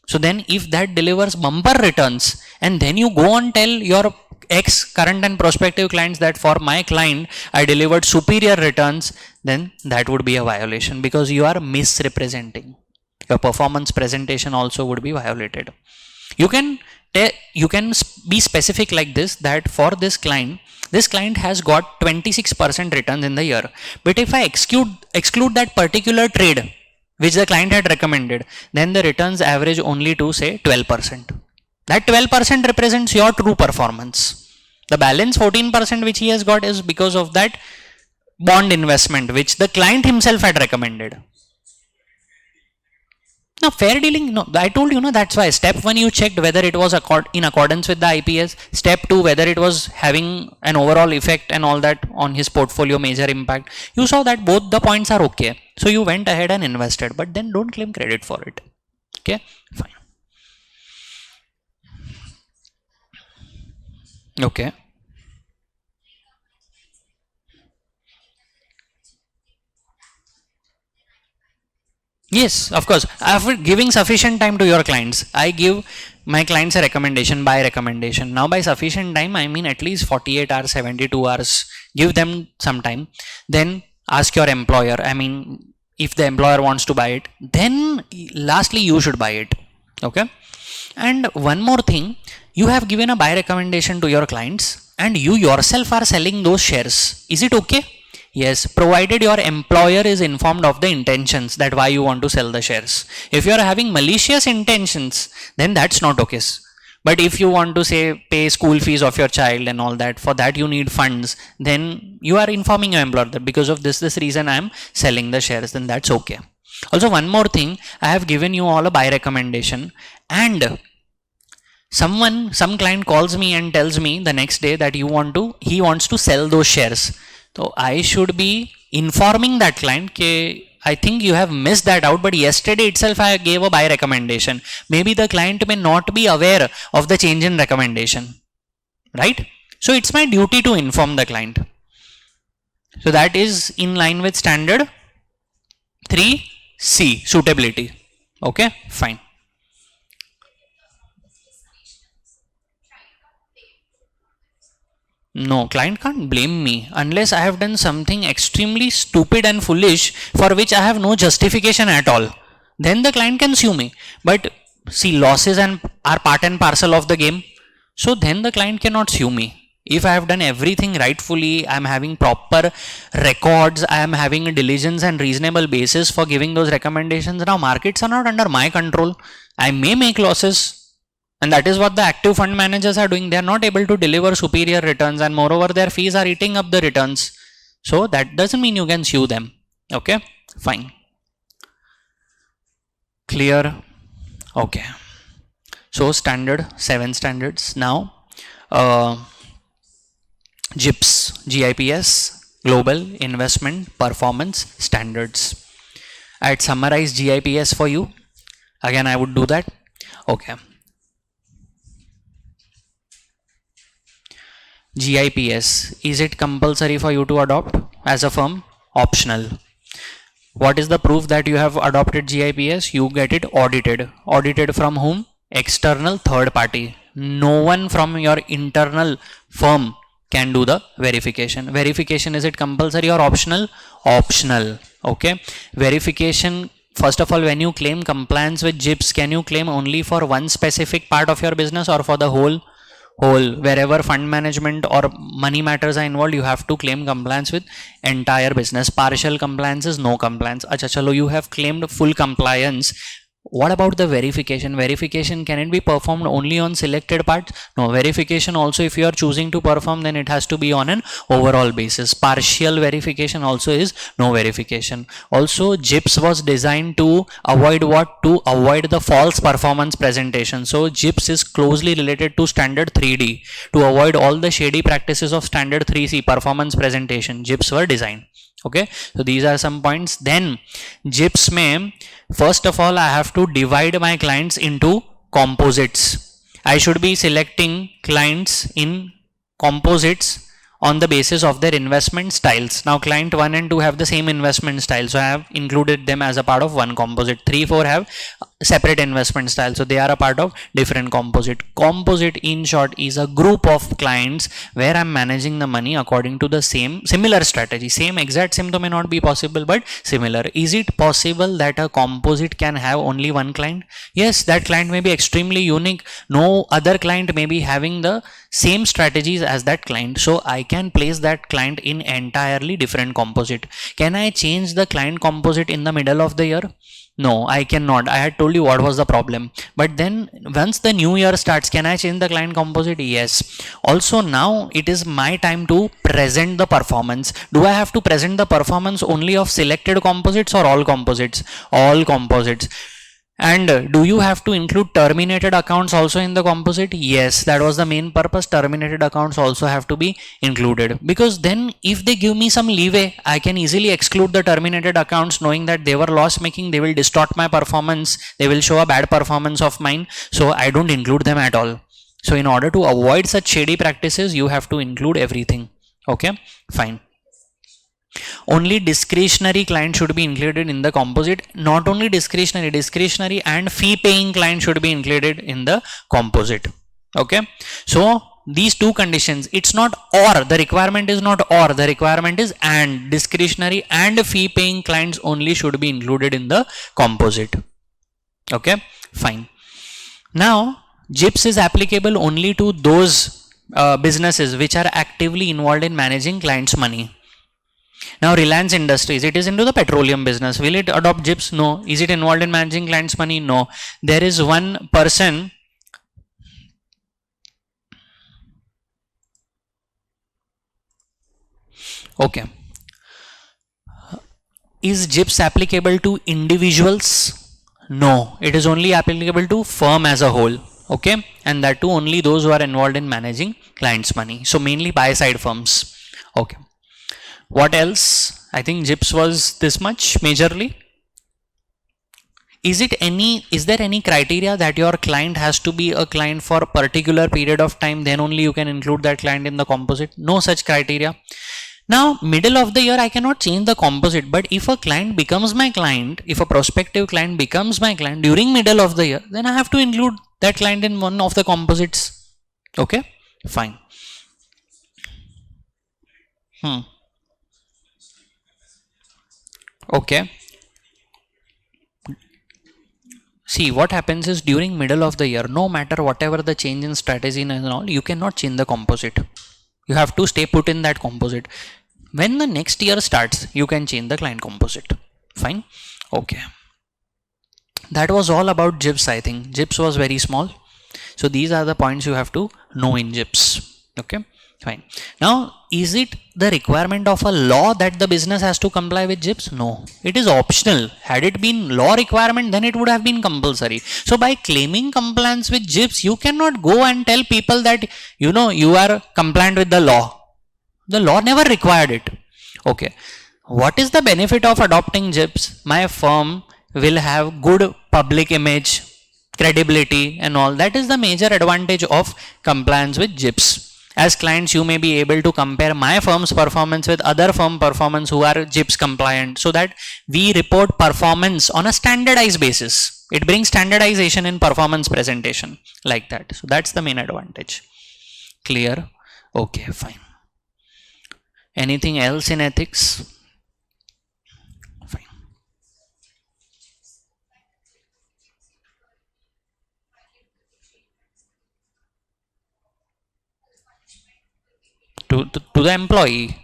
So then if that delivers bumper returns and then you go and tell your ex current and prospective clients that for my client I delivered superior returns, then that would be a violation because you are misrepresenting. Your performance presentation also would be violated. You can be specific like this, that for this client has got 26% returns in the year, but if I exclude that particular trade which the client had recommended, then the returns average only to say 12%. That 12% represents your true performance. The balance 14% which he has got is because of that bond investment which the client himself had recommended. Now fair dealing, no, I told you, no, that's why step 1 you checked whether it was in accordance with the IPS, step 2 whether it was having an overall effect and all that on his portfolio, major impact. You saw that both the points are okay, so you went ahead and invested, but then don't claim credit for it. Okay, fine. Okay. Yes, of course. After giving sufficient time to your clients, I give my clients a recommendation by recommendation. Now, by sufficient time, I mean at least 48 hours, 72 hours. Give them some time. Then ask your employer. I mean, if the employer wants to buy it, then lastly, you should buy it. Okay. And one more thing, you have given a buy recommendation to your clients and you yourself are selling those shares. Is it okay? Yes, provided your employer is informed of the intentions that why you want to sell the shares. If you are having malicious intentions, then that's not okay. But if you want to say pay school fees of your child and all that, for that you need funds, then you are informing your employer that because of this reason I am selling the shares, then that's okay. Also, one more thing, I have given you all a buy recommendation and some client calls me and tells me the next day that he wants to sell those shares. So I should be informing that client that I think you have missed that out, but yesterday itself I gave a buy recommendation. Maybe the client may not be aware of the change in recommendation, right? So it's my duty to inform the client. So that is in line with standard 3C, suitability. Okay, fine. No, client can't blame me unless I have done something extremely stupid and foolish for which I have no justification at all. Then the client can sue me. But see, losses are part and parcel of the game. So then the client cannot sue me. If I have done everything rightfully, I am having proper records, I am having a diligence and reasonable basis for giving those recommendations. Now markets are not under my control. I may make losses. And that is what the active fund managers are doing. They are not able to deliver superior returns and moreover their fees are eating up the returns. So that doesn't mean you can sue them. Okay, fine. Clear? Okay. So standard, 7 standards. Now GIPS, Global Investment Performance Standards. I had summarized GIPS for you. Again, I would do that. Okay. GIPS, is it compulsory for you to adopt as a firm? Optional. What is the proof that you have adopted GIPS? You get it audited. Audited from whom? External third party. No one from your internal firm can do the verification. Verification, is it compulsory or optional? Optional. Okay. Verification, first of all, when you claim compliance with GIPS, can you claim only for one specific part of your business or for the whole? Wherever fund management or money matters are involved, you have to claim compliance with entire business. Partial compliance is no compliance. Acha chalo, you have claimed full compliance What about the verification? Verification, can it be performed only on selected parts? No, verification also, if you are choosing to perform, then it has to be on an overall basis. Partial verification also is no verification. Also, GIPS was designed to avoid what? To avoid the false performance presentation. So GIPS is closely related to standard 3D. To avoid all the shady practices of standard 3C performance presentation, GIPS were designed. Okay, so these are some points. Then GIPS may, first of all, I have to divide my clients into composites. I should be selecting clients in composites on the basis of their investment styles. Now client 1 and 2 have the same investment style, so I have included them as a part of one composite. 3, 4 have separate investment style, so they are a part of different composite. Composite, in short, is a group of clients where I'm managing the money according to the similar strategy. Same exact same may not be possible, but similar. Is it possible that a composite can have only one client? Yes, that client may be extremely unique. No other client may be having the same strategies as that client, so I can place that client in entirely different composite. Can I change the client composite in the middle of the year? No, I cannot. I had told you what was the problem. But then once the new year starts, can I change the client composite? Yes. Also, now it is my time to present the performance. Do I have to present the performance only of selected composites or all composites? All composites. And do you have to include terminated accounts also in the composite? Yes, that was the main purpose. Terminated accounts also have to be included, because then if they give me some leeway, I can easily exclude the terminated accounts, knowing that they were loss making, they will distort my performance, they will show a bad performance of mine, so I don't include them at all. So in order to avoid such shady practices, you have to include everything. Okay, fine. Only discretionary client should be included in the composite. Not only discretionary and fee paying client should be included in the composite. Okay, so these two conditions, it's not or, the requirement is not or, the requirement is and. Discretionary and fee paying clients only should be included in the composite. Okay, fine. Now GIPS is applicable only to those businesses which are actively involved in managing clients' money. Now Reliance Industries, it is into the petroleum business. Will it adopt GIPS? No. Is it involved in managing clients' money? No. There is one person. Okay. Is GIPS applicable to individuals? No. It is only applicable to firm as a whole. Okay. And that too only those who are involved in managing clients' money. So mainly buy side firms. Okay. What else? I think GIPS was this much majorly. Is there any criteria that your client has to be a client for a particular period of time, then only you can include that client in the composite? No such criteria. Now middle of the year I cannot change the composite, but if a client becomes my client, if a prospective client becomes my client during middle of the year, then I have to include that client in one of the composites. Okay, fine. Okay. See, what happens is during middle of the year, no matter whatever the change in strategy and all, you cannot change the composite. You have to stay put in that composite. When the next year starts, you can change the client composite. Fine. Okay. That was all about GIPS, I think. GIPS was very small. So these are the points you have to know in GIPS. Okay. Fine. Now, is it the requirement of a law that the business has to comply with GIPS? No, it is optional. Had it been law requirement, then it would have been compulsory. So by claiming compliance with GIPS, you cannot go and tell people that you are compliant with the law. The law never required it. Okay. What is the benefit of adopting GIPS? My firm will have good public image, credibility and all. That is the major advantage of compliance with GIPS. As clients, you may be able to compare my firm's performance with other firm performance who are GIPS compliant, so that we report performance on a standardized basis. It brings standardization in performance presentation like that. So that's the main advantage. Clear? Okay, fine. Anything else in ethics? Fine. To the employee.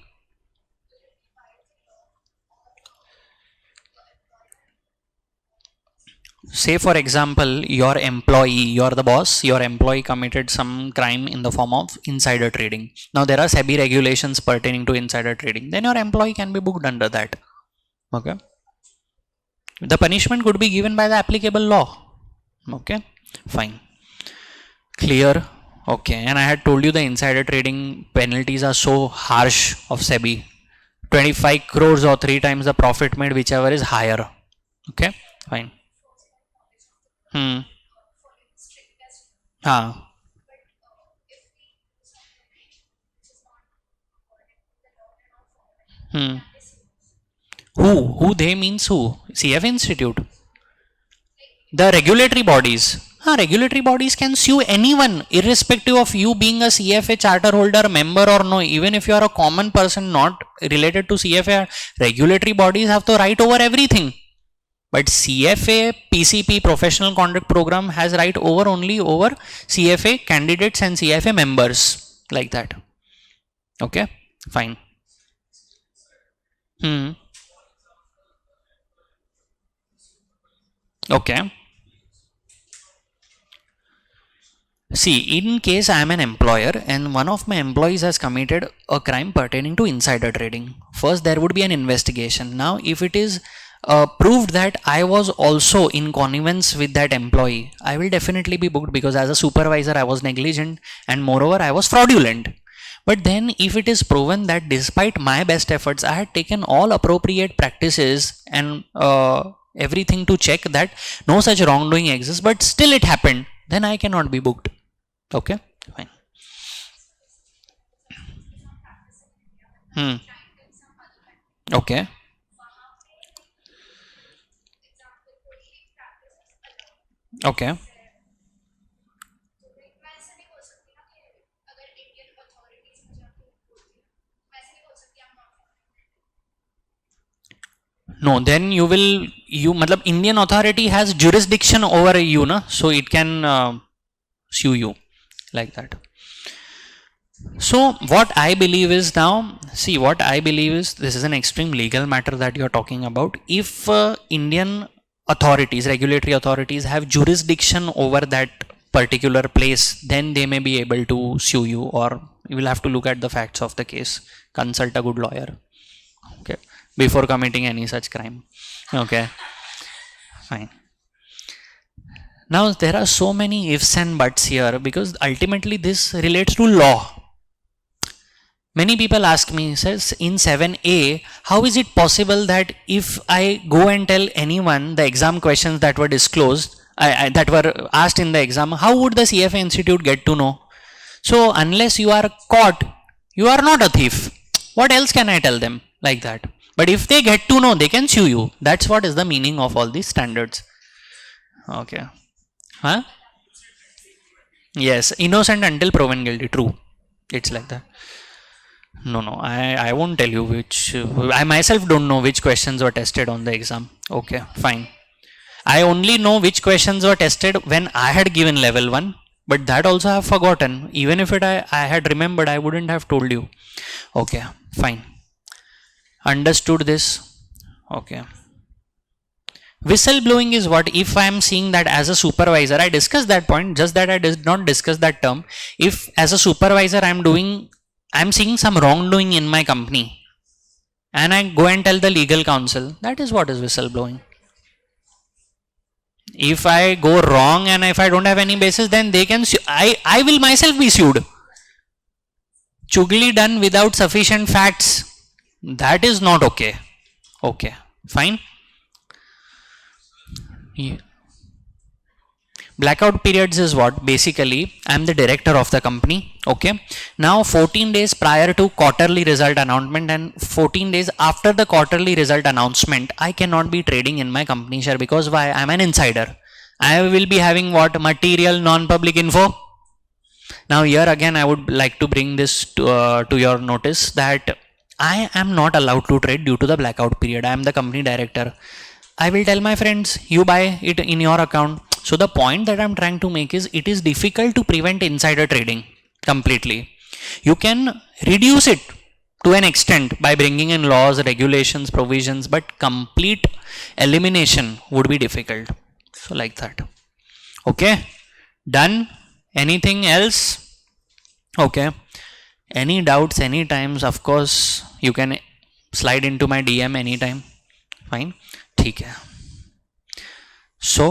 say for example, your employee, you're the boss, your employee committed some crime in the form of insider trading. Now there are SEBI regulations pertaining to insider trading. Then your employee can be booked under that. Okay. The punishment could be given by the applicable law. Okay. Fine. Clear. Okay. And I had told you the insider trading penalties are so harsh of SEBI. 25 crores or 3 times the profit made, whichever is higher. Okay. Fine. Hmm. Ah. Hmm. Who? Who they means who? CFA Institute. The regulatory bodies. Regulatory bodies can sue anyone, irrespective of you being a CFA charter holder, member or no. Even if you are a common person not related to CFA, regulatory bodies have the right over everything. But CFA PCP Professional Conduct Program has right over only over CFA candidates and CFA members, like that. Okay, fine. Hmm. Okay. See, in case I am an employer and one of my employees has committed a crime pertaining to insider trading, first there would be an investigation. Now, if it is proved that I was also in connivance with that employee, I will definitely be booked, because as a supervisor I was negligent and moreover I was fraudulent. But then if it is proven that despite my best efforts I had taken all appropriate practices and everything to check that no such wrongdoing exists, but still it happened, then I cannot be booked. Okay, fine. Hmm. Okay. Okay. No, then you will, you matlab Indian authority has jurisdiction over you, na, so it can sue you like that. So what I believe is, now see, what I believe is, this is an extreme legal matter that you are talking about. If Indian authorities, regulatory authorities have jurisdiction over that particular place, then they may be able to sue you, or you will have to look at the facts of the case, consult a good lawyer, okay, before committing any such crime. Okay, fine. Now there are so many ifs and buts here, because ultimately this relates to law. Many people ask me, says in 7A, how is it possible that if I go and tell anyone the exam questions that were disclosed, that were asked in the exam, how would the CFA Institute get to know? So unless you are caught, you are not a thief. What else can I tell them like that? But if they get to know, they can sue you. That's what is the meaning of all these standards. Okay. Huh? Yes, innocent until proven guilty. True. It's like that. No, no, I won't tell you which. I myself don't know which questions were tested on the exam. Okay, fine. I only know which questions were tested when I had given level 1, but that also I have forgotten. Even if I had remembered, I wouldn't have told you. Okay, fine. Understood this? Okay. Whistleblowing is what? If I am seeing that as a supervisor, I discussed that point, just that I did not discuss that term. If as a supervisor I'm seeing some wrongdoing in my company and I go and tell the legal counsel, that is what is whistleblowing. If I go wrong and if I don't have any basis, then they can sue. I will myself be sued. Chugli done without sufficient facts, that is not okay. Okay, fine. Yeah. Blackout periods is what? Basically, I am the director of the company. Okay. Now 14 days prior to quarterly result announcement and 14 days after the quarterly result announcement, I cannot be trading in my company share, because why? I am an insider. I will be having what? Material non-public info. Now here again I would like to bring this to your notice that I am not allowed to trade due to the blackout period. I am the company director. I will tell my friends, you buy it in your account. So the point that I'm trying to make is, it is difficult to prevent insider trading completely. You can reduce it to an extent by bringing in laws, regulations, provisions, but complete elimination would be difficult. So like that. Okay, done. Anything else? Okay, any doubts, any times, of course you can slide into my DM anytime. Fine, ठीक है. So